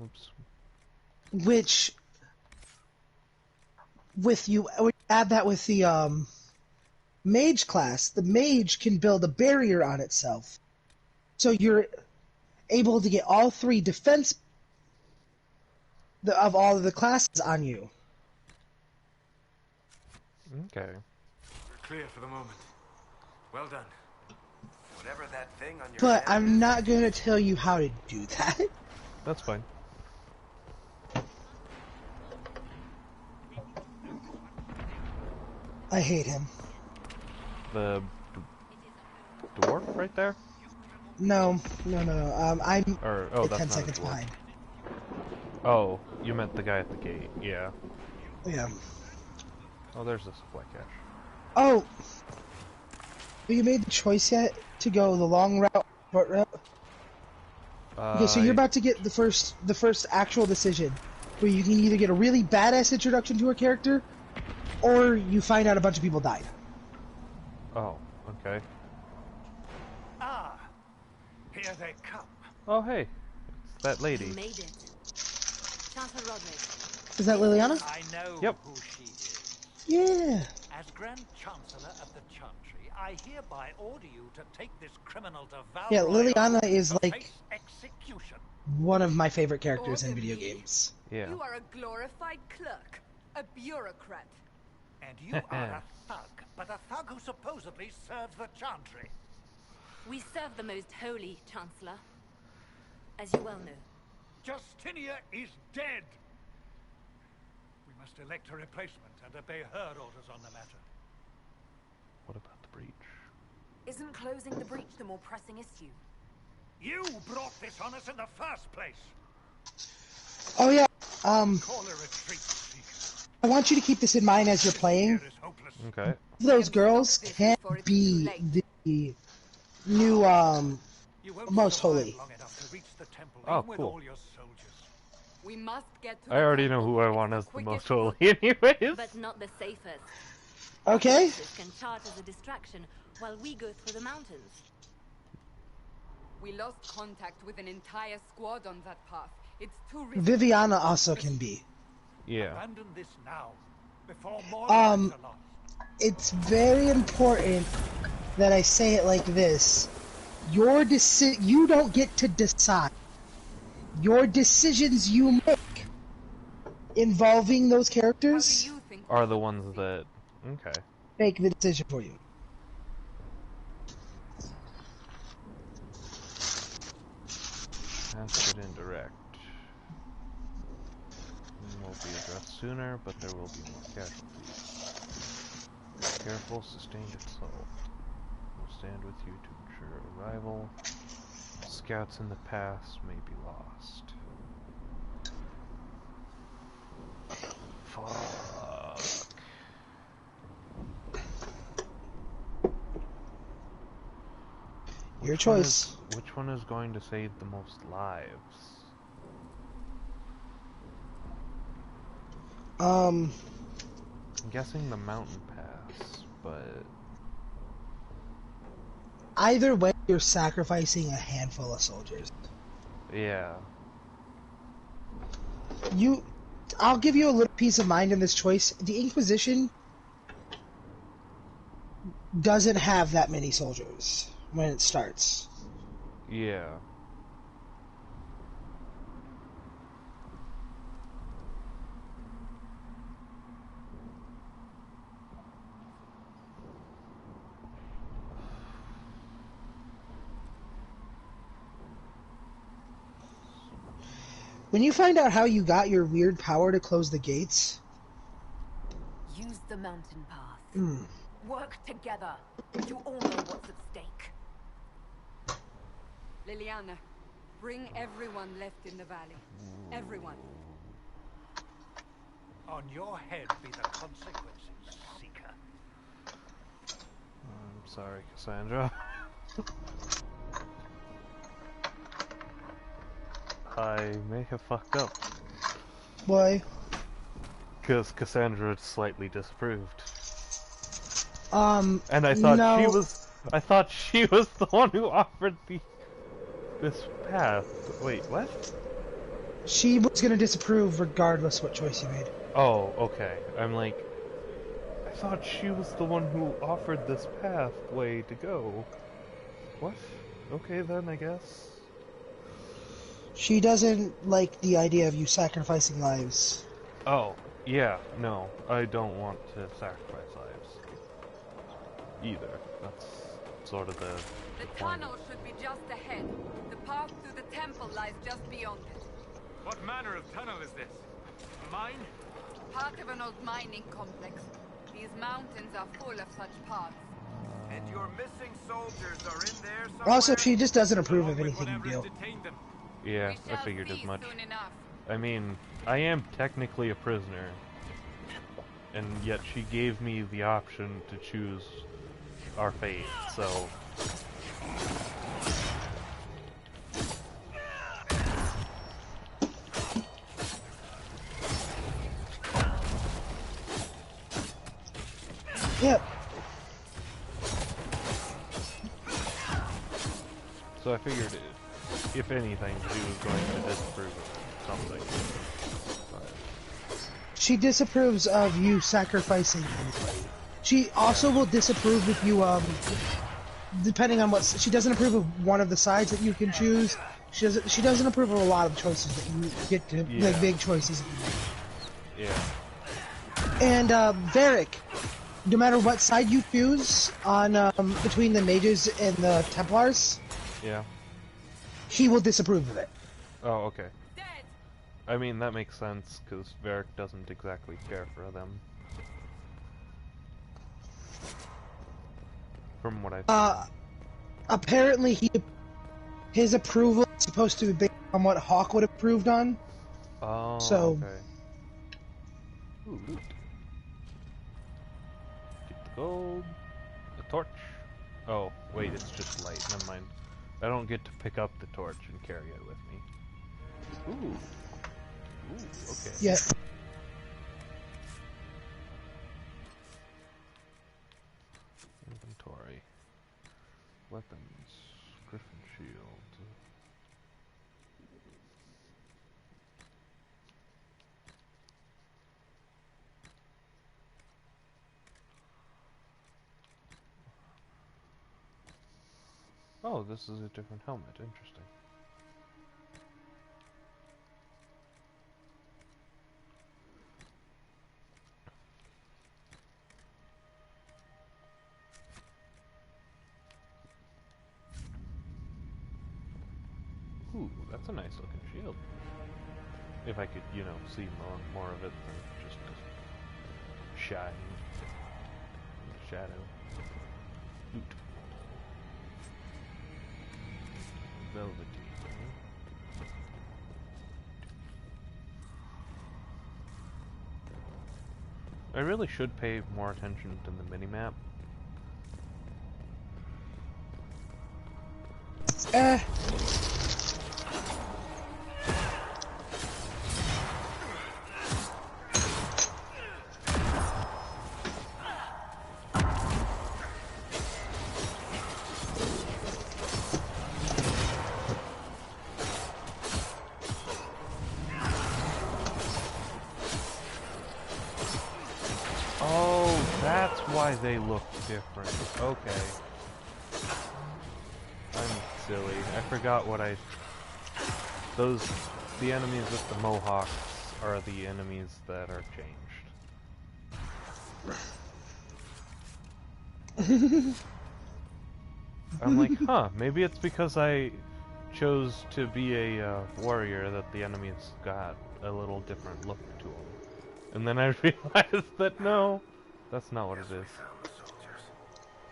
Oops. Which, when you add that with the mage class, the mage can build a barrier on itself. So you're able to get all three defense of all of the classes on you. Okay. We're clear for the moment. Well done. Whatever that thing on your But hand I'm is, not going to tell you how to do that. That's fine. I hate him. The dwarf right there? No. I'm Or, oh, that's 10 not a seconds dwarf. behind. Oh, You meant the guy at the gate, yeah. Yeah. Oh, there's the supply cache. Oh! Have you made the choice yet to go the long route, short route? Okay, so you're about to get the first actual decision, where you can either get a really badass introduction to a character, or you find out a bunch of people died. Oh, okay. Ah, here they come. Oh, hey. It's that lady. You made it. Chancellor Rodney. Is that Liliana? I know Yep. who she is. Yeah. As Grand Chancellor of the Chantry, I hereby order you to take this criminal to Val Yeah, Royale Liliana is to like face execution. one of my favorite characters in Order video me? games. Yeah. You are a glorified clerk, a bureaucrat. And you are a thug, but a thug who supposedly serves the Chantry. We serve the most holy, Chancellor. As you well know. Justinia is dead. We must elect a replacement and obey her orders on the matter. What about the breach? Isn't closing the breach the more pressing issue? You brought this on us in the first place. Oh yeah, Call a retreat, Seeker. I want you to keep this in mind as you're playing. Here is hopeless. Okay. Those girls can't be the new, You won't most survive holy. long enough to reach the temple, Oh, even with cool. all your soldiers. We must get to I the already know temple. who I It's want the as the most quickest holy anyways. But not the safest. Okay? This can charge as a distraction while we go through the mountains. We lost contact with an entire squad on that path. It's too risky. Viviana also can be. Yeah. Abandon this now, before more Um, lives are lost. It's very important that I say it like this. You don't get to decide. Your decisions you make involving those How do characters you think Are the ones that... Okay. make the decision for you. Acid indirect. Will be addressed sooner, but there will be more casualties. Careful, sustained assault. Will stand with you to ensure arrival. Scouts in the past may be lost. Fuck. Your choice. Which one is going to save the most lives? I'm guessing the mountain pass, but... Either way, you're sacrificing a handful of soldiers. Yeah. I'll give you a little peace of mind in this choice. The Inquisition doesn't have that many soldiers when it starts. Yeah. When you find out how you got your weird power to close the gates, Use the mountain path. Work together. You all know what's at stake. Liliana, bring everyone left in the valley. Everyone. On your head be the consequences, Seeker. I'm sorry, Cassandra. I may have fucked up. boy, Because Cassandra slightly disapproved. and And I thought she was the one who offered this path. Wait, what? she was gonna disapprove regardless what choice you made. Oh, okay. I'm like, I thought she was the one who offered this pathway to go. What? Okay then, I guess. She doesn't like the idea of you sacrificing lives. Oh, yeah, no, I don't want to sacrifice lives. Either. That's sort of the The point. tunnel should be just ahead. The path to the temple lies just beyond it. What manner of tunnel is this? A mine? Part of an old mining complex. These mountains are full of such paths. And your missing soldiers are in there somewhere? Also, she just doesn't approve of anything you do. Detained them. Yeah, We I shall figured as see much. soon enough. I mean, I am technically a prisoner, and yet she gave me the option to choose our fate, so... Yep. So I figured, if anything, she was going to disapprove of something. But... She disapproves of you sacrificing anybody. She also will disapprove if you, depending on what... She doesn't approve of one of the sides that you can choose. She doesn't approve of a lot of choices that you get to... Like, big choices that you make. Yeah. And, Varric, no matter what side you choose on, between the mages and the Templars... Yeah. He will disapprove of it. Oh, okay. I mean, that makes sense, because Varric doesn't exactly care for them. From what I apparently his approval is supposed to be based on what Hawk would have approved on. Oh, so, okay. Ooh, loot. Get the gold. The torch. Oh, wait, it's just light. Never mind. I don't get to pick up the torch and carry it with me. Ooh. Ooh, okay. Yeah. Inventory. Weapons. Griffin shield. Oh, this is a different helmet. Interesting. Ooh, that's a nice looking shield. If I could, you know, see more of it than just shine. Shadow. Loot. Velvety. I really should pay more attention to the minimap. Why they look different. Okay. I'm silly. I forgot what the enemies with the mohawks are the enemies that are changed. I'm like, huh, maybe it's because I chose to be a warrior that the enemies got a little different look to them. And then I realized that no, that's not what it is.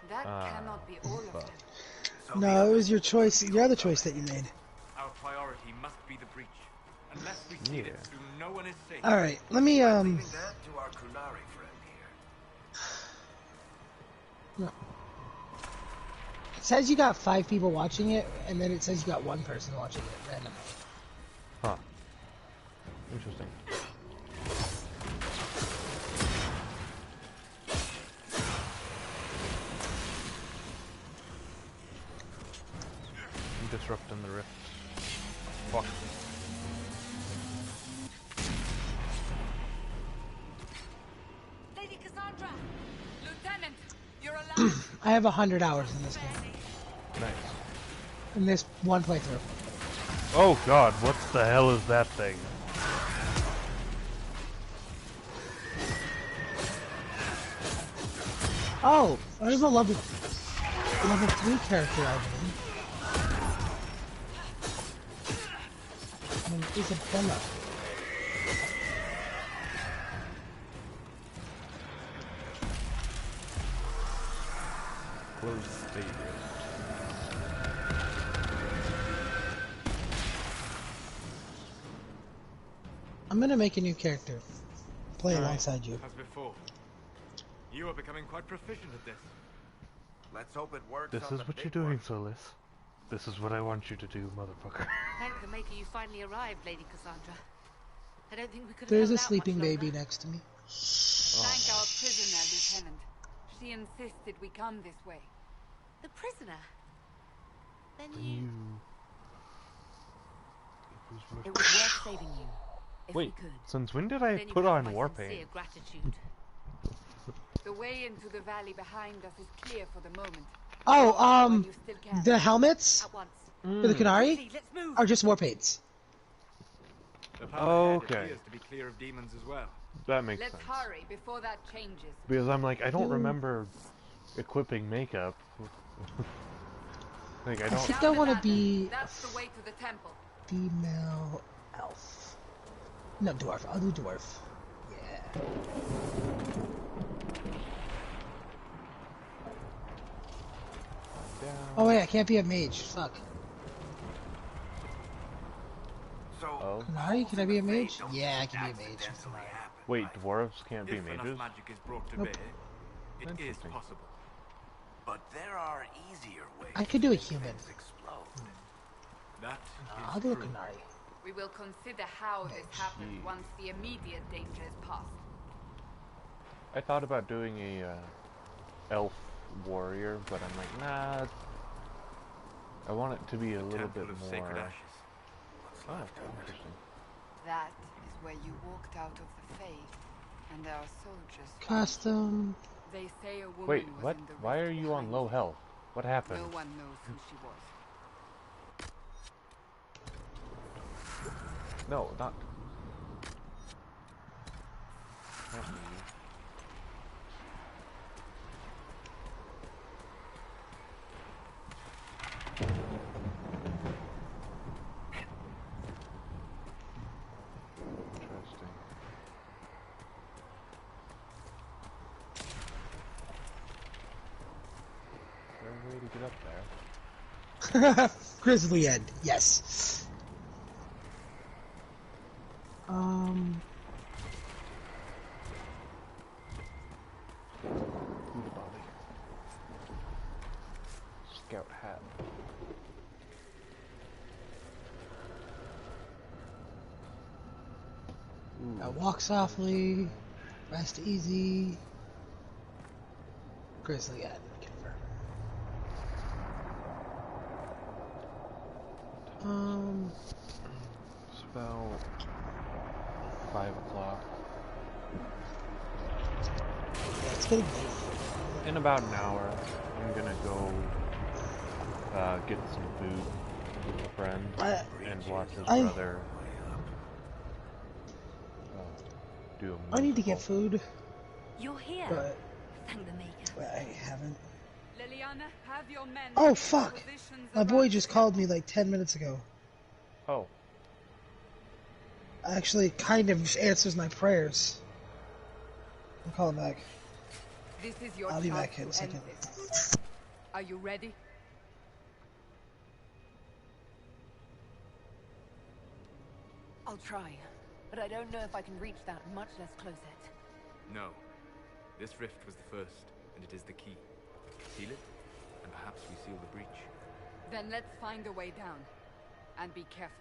That cannot be all of them. No, it was your choice, your other choice that you made. Our priority must be the breach. Unless we see it through, no one is safe. Alright, let me, Leaving that to our Kunari friend here. No. It says you got 5 people watching it, and then it says you got 1 person watching it randomly. Huh. Interesting. Disrupting the rift. Fuck. Lady Cassandra! Lieutenant, you're alive! I have 100 hours in this game. Nice. In this one playthrough. Oh god, what the hell is that thing? Oh, there's a level 3 character I believe. It's a demo. Close favorite. I'm gonna make a new character. Play All right. alongside you. As before, you are becoming quite proficient at this. Let's hope it works. This on is the what big you're doing, one. Solis. This is what I want you to do, motherfucker. Thank the Maker you finally arrived, Lady Cassandra. I don't think we could have There's held a out sleeping much longer. baby next to me. Thank our prisoner, Lieutenant. She insisted we come this way. The prisoner? Then Then you... It was worth saving you. If Wait, we could. since when did I Then you put have on my war sincere paint? gratitude. The way into the valley behind us is clear for the moment. Oh, While you still can. the helmets At once. for the Canary Quickly, let's move. are just war paints. The path ahead Okay. appears to be clear of demons as well. That makes Let's sense. hurry before that changes. Because I'm like, I don't remember equipping makeup. Like, I I don't... think I want to be a That's the way to the temple. female elf. No, dwarf. I'll do dwarf. Yeah. Oh wait, I can't be a mage. Fuck. So, Oh. Canary, can I be a mage? don't Yeah, I just can be a mage. accidentally happen, Wait, right? dwarves can't be If enough mages? magic is brought to Nope. bear, it is Interesting. possible. But there are easier ways. I could do a to make human. things explode. That I'll is do a true. canary. We will consider how this happens Gee. once the immediate danger is past. I thought about doing a elf warrior, but I'm like, nah. I want it to be a little Temple bit of more... Sacred Ashes. What's Oh, left of it? interesting. That is where you walked out of the faith, and our soldiers. Custom. They say a woman Wait, was what? in the Why rift are you on behind low you. health? What happened? No one knows who she was. No, not me. Interesting. Is there a way to get up there? Grizzly End. Yes. Food body. Scout hat. Now walk softly. Rest easy. Grizzly End. Confirm. It's about 5 o'clock. Yeah, it's getting late. In about an hour, I'm gonna go get some food with a friend and watch his brother do a I need to get musical. food, You're here. but Thank the Maker. I haven't. Liliana, have your men. Oh in fuck! positions My boy around just the called me like 10 minutes ago. Oh, Actually, kind of answers my prayers. I'll call him back. This is your I'll be chance back in a to end second. this. Are you ready? I'll try, but I don't know if I can reach that, much less close it. No. This rift was the first, and it is the key. Seal it, and perhaps we seal the breach. Then let's find a way down. And be careful.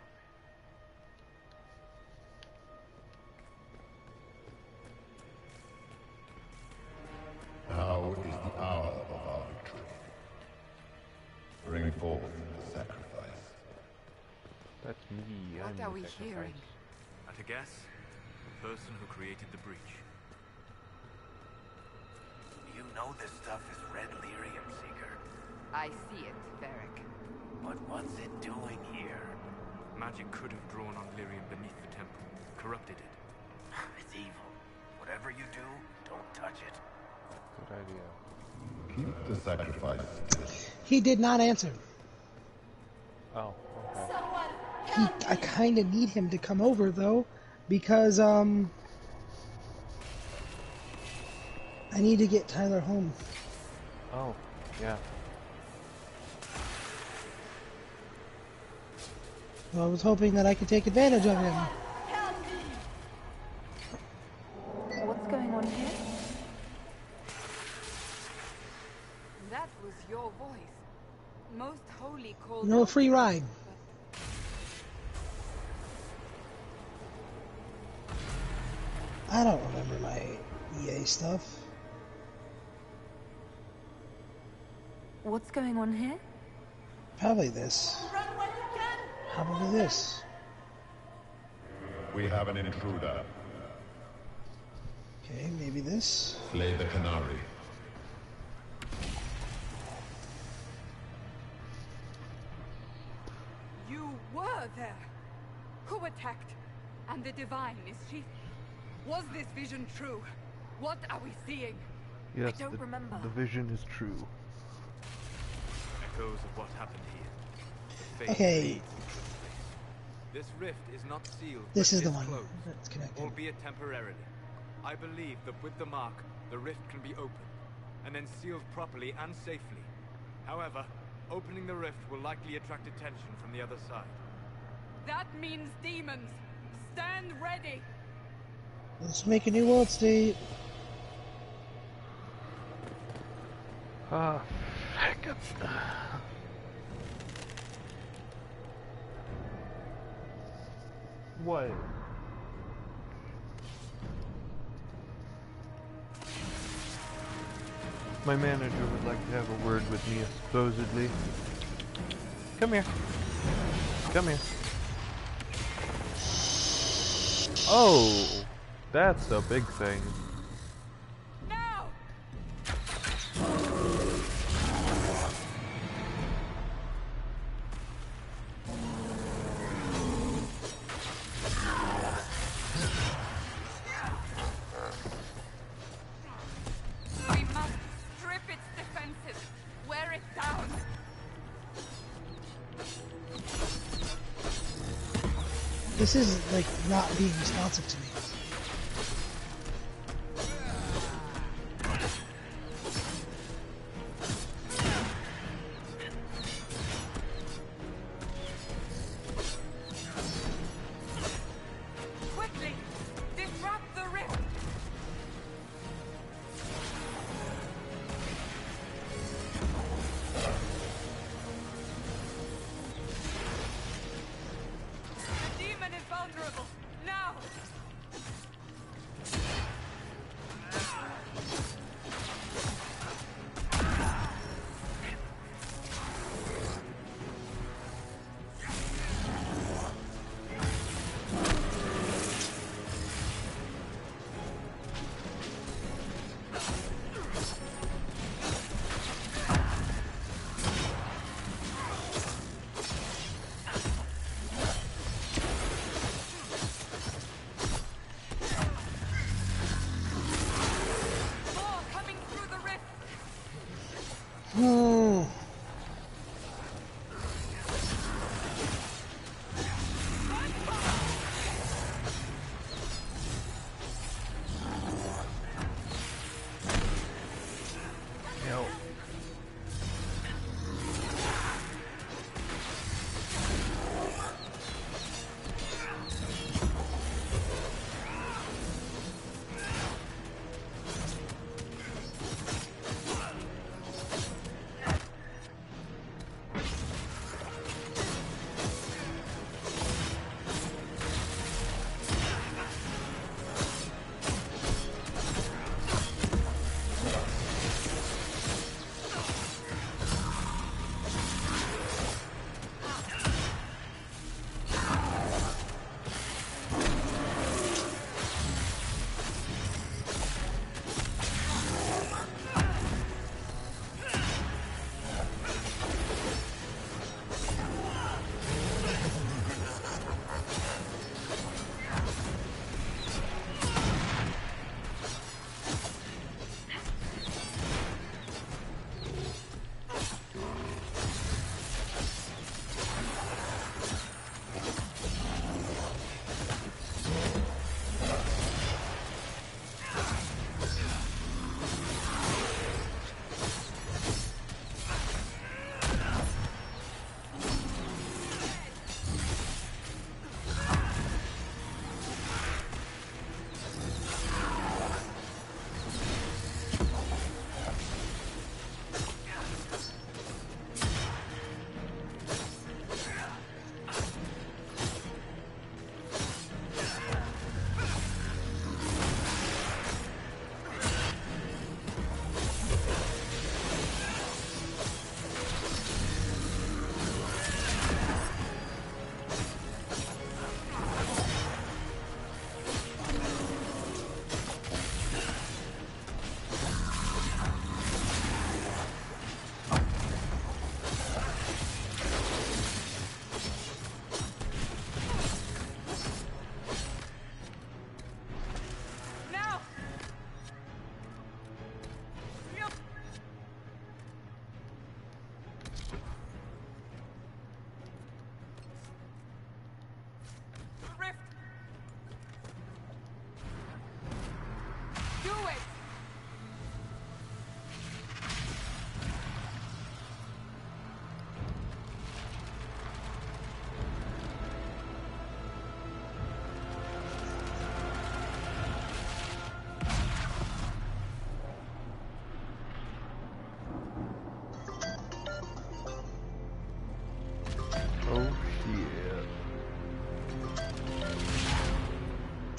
Now is the hour of our victory. Bring forth the sacrifice. that's me. What I'm are the we sacrifice. hearing? At a guess, the person who created the breach. You know this stuff is red lyrium, Seeker. I see it, Varric. But what's it doing here? Magic could have drawn on lyrium beneath the temple, corrupted it. It's evil. Whatever you do, don't touch it. Good idea. Keep the sacrifice. He did not answer. Oh, okay. I kind of need him to come over though, because I need to get Tyler home. Oh, yeah. So I was hoping that I could take advantage of him. Most holy called No out free to ride. I don't remember my EA stuff. What's going on here? Probably this. Probably this. We have an intruder. Okay, maybe this. Slay the canary. You were there. Who attacked? And the divine, is she? Was this vision true? What are we seeing? Yes, I don't remember. The vision is true. Echoes of what happened here. Fate Okay. leads into this place. This rift is not sealed. This but is it the one closed, that's connected. albeit temporarily. I believe that with the mark, the rift can be opened, and then sealed properly and safely. However, opening the rift will likely attract attention from the other side. That means demons. Stand ready. Let's make a new world state. Ah, heck. What? My manager would like to have a word with me, supposedly. Come here. Come here. Oh, that's a big thing. Now! We must strip its defenses. Wear it down. This is like not being responsive to me. Quickly! Disrupt the rift! The demon is vulnerable. Now!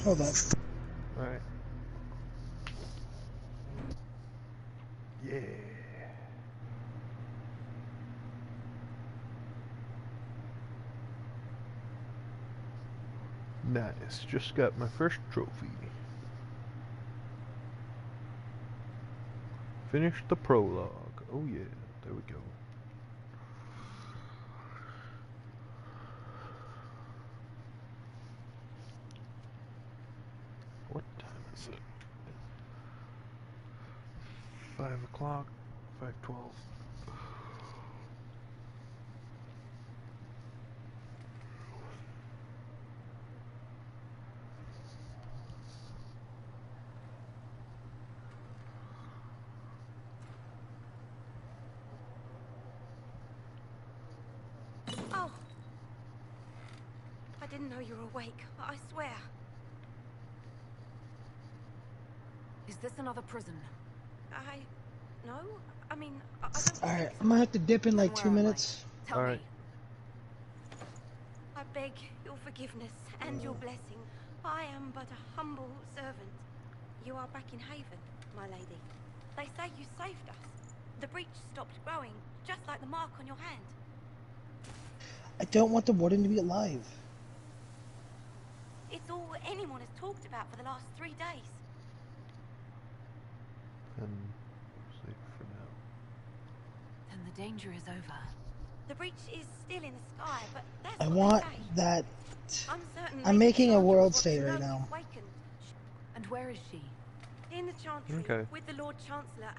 Hold on. Alright. Yeah. Nice. Just got my first trophy. Finished the prologue. Oh yeah, there we go. What time is it? 5 o'clock, 5:12. Oh. I didn't know you were awake. I swear. Is this another prison? No? I mean, I don't Alright, think I'm gonna have to dip in like Then 2 where am I? minutes. Tell Alright. me. I beg your forgiveness and your blessing. I am but a humble servant. You are back in Haven, my lady. They say you saved us. The breach stopped growing, just like the mark on your hand. I don't want the warden to be alive. It's all anyone has talked about for the last 3 days. And safe for now. Then the danger is over. The breach is still in the sky, but that's I what want they say. that. I'm certain I'm Lady making a Cassandra world wants state to right know now. you've wakened. And where is she? In the Chantry, Okay. with the Lord Chancellor.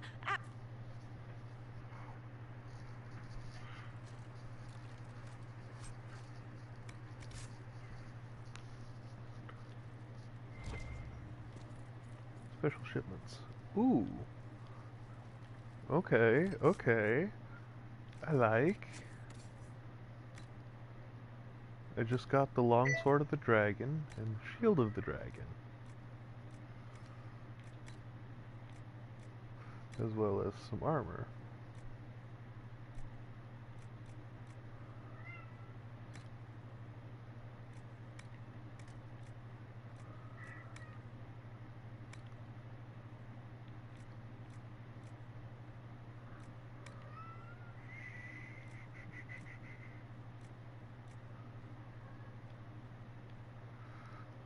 Special shipments. Ooh. Okay, okay. I like. I just got the Longsword of the Dragon and Shield of the Dragon. As well as some armor.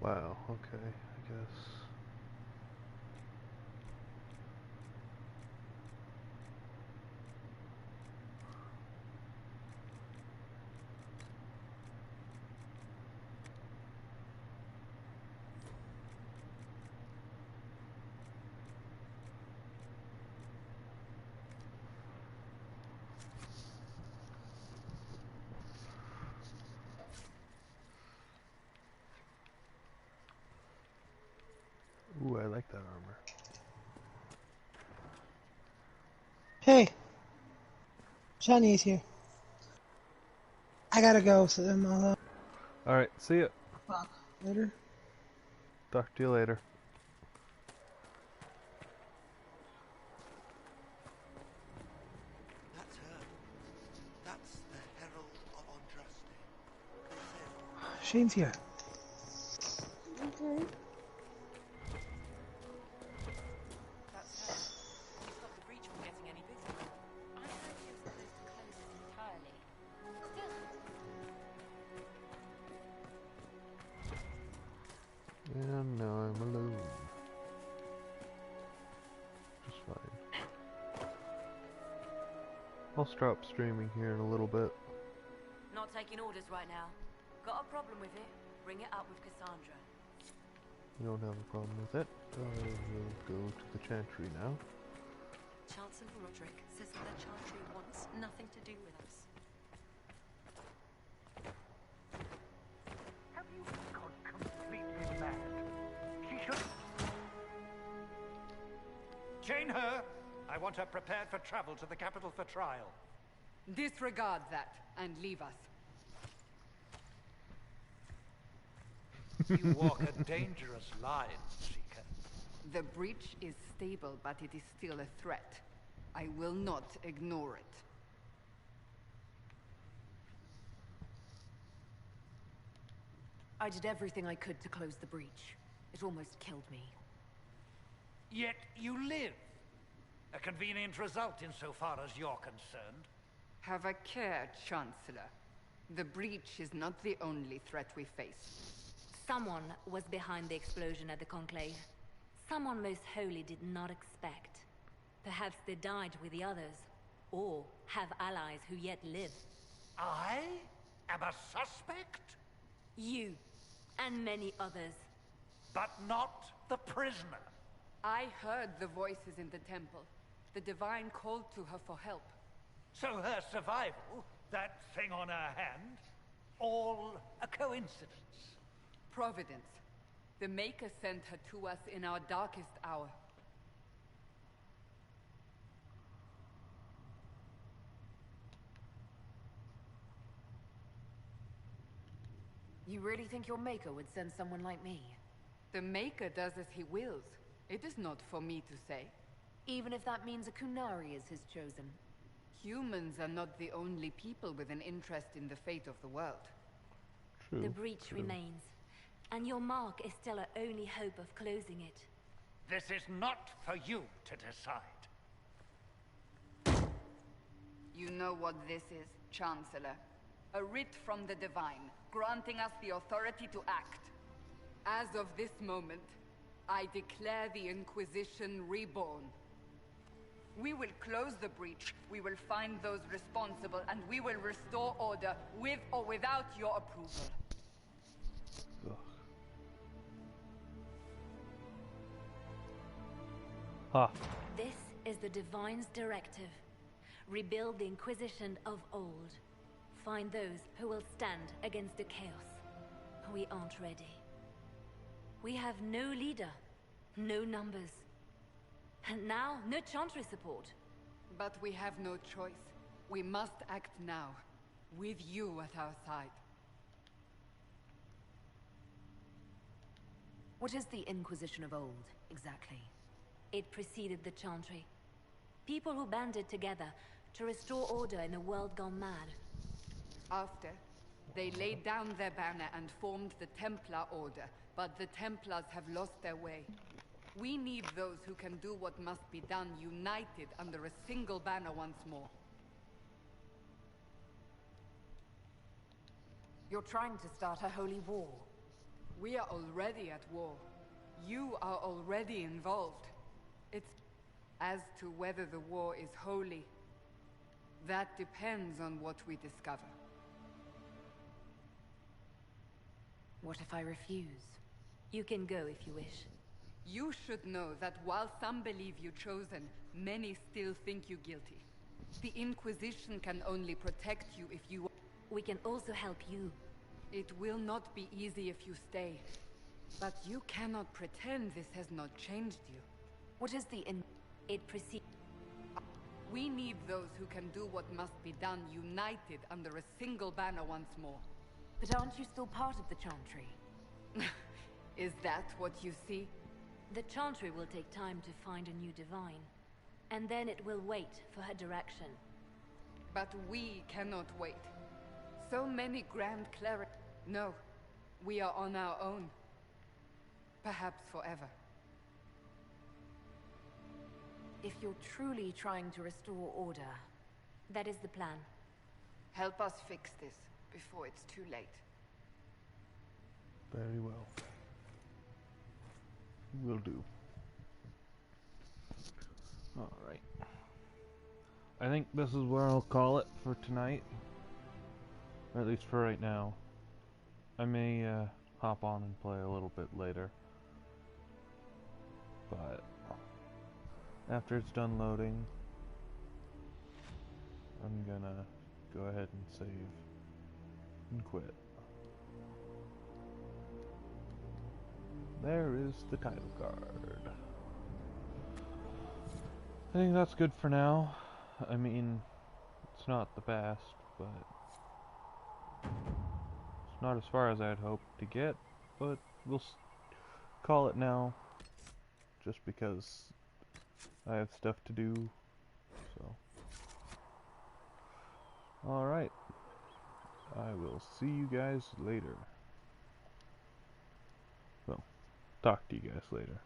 Wow, okay, I guess. Ooh, I like that armor. Hey, Shani's here. I gotta go, so then I'll Alright, see ya. talk later. Talk to you later. That's her. That's the Herald of Andraste. They said Shane's here. That's her. To stop the breach from getting any bigger. I heard she was supposed to close it entirely. Still. And now I'm alone. Just fine. I'll stop streaming here in a little bit. Not taking orders right now. Got a problem with it? Bring it up with Cassandra. You don't have a problem with it. I will go to the Chantry now. Chancellor Roderick says that the Chantry wants nothing to do with us. Have you gone completely mad? She should... Chain her! I want her prepared for travel to the capital for trial. Disregard that and leave us. You walk a dangerous line, Seeker. The breach is stable, but it is still a threat. I will not ignore it. I did everything I could to close the breach. It almost killed me. Yet you live. A convenient result insofar as you're concerned. Have a care, Chancellor. The breach is not the only threat we face. Someone was behind the explosion at the Conclave. Someone most holy did not expect. Perhaps they died with the others, or have allies who yet live. I am a suspect? You, and many others. But not the prisoner. I heard the voices in the temple. The Divine called to her for help. So her survival, that thing on her hand, all a coincidence? Providence. The Maker sent her to us in our darkest hour. You really think your Maker would send someone like me? The Maker does as he wills. It is not for me to say. Even if that means a Kunari is his chosen. Humans are not the only people with an interest in the fate of the world. True. The breach remains, and your mark is still our only hope of closing it. This is not for you to decide. You know what this is, Chancellor. A writ from the Divine, granting us the authority to act. As of this moment, I declare the Inquisition reborn. We will close the breach, we will find those responsible, and we will restore order, with or without your approval. Ugh. Ha. This is the Divine's directive. Rebuild the Inquisition of old. Find those who will stand against the chaos. We aren't ready. We have no leader, no numbers. And now, no Chantry support. But we have no choice. We must act now, with you at our side. What is the Inquisition of old, exactly? It preceded the Chantry. People who banded together to restore order in a world gone mad. After, they laid down their banner and formed the Templar Order, but the Templars have lost their way. We need those who can do what must be done, united under a single banner once more. You're trying to start a holy war. We are already at war. You are already involved. It's as to whether the war is holy. That depends on what we discover. What if I refuse? You can go if you wish. You should know that while some believe you chosen, many still think you guilty. The Inquisition can only protect you if you... We can also help you. It will not be easy if you stay. But you cannot pretend this has not changed you. What is the It precedes... We need those who can do what must be done, united under a single banner once more. But aren't you still part of the Chantry? Is that what you see? The Chantry will take time to find a new Divine. And then it will wait for her direction. But we cannot wait. So many Grand Clerics... No, we are on our own. Perhaps forever. If you're truly trying to restore order... That is the plan. Help us fix this before it's too late. Very well. Will do. Alright. I think this is where I'll call it for tonight. Or at least for right now. I may hop on and play a little bit later. But after it's done loading, I'm gonna go ahead and save and quit. There is the title card. I think that's good for now. I mean, it's not the best, but it's not as far as I'd hoped to get, but we'll call it now, just because I have stuff to do, so. Alright. I will see you guys later. Well, talk to you guys later.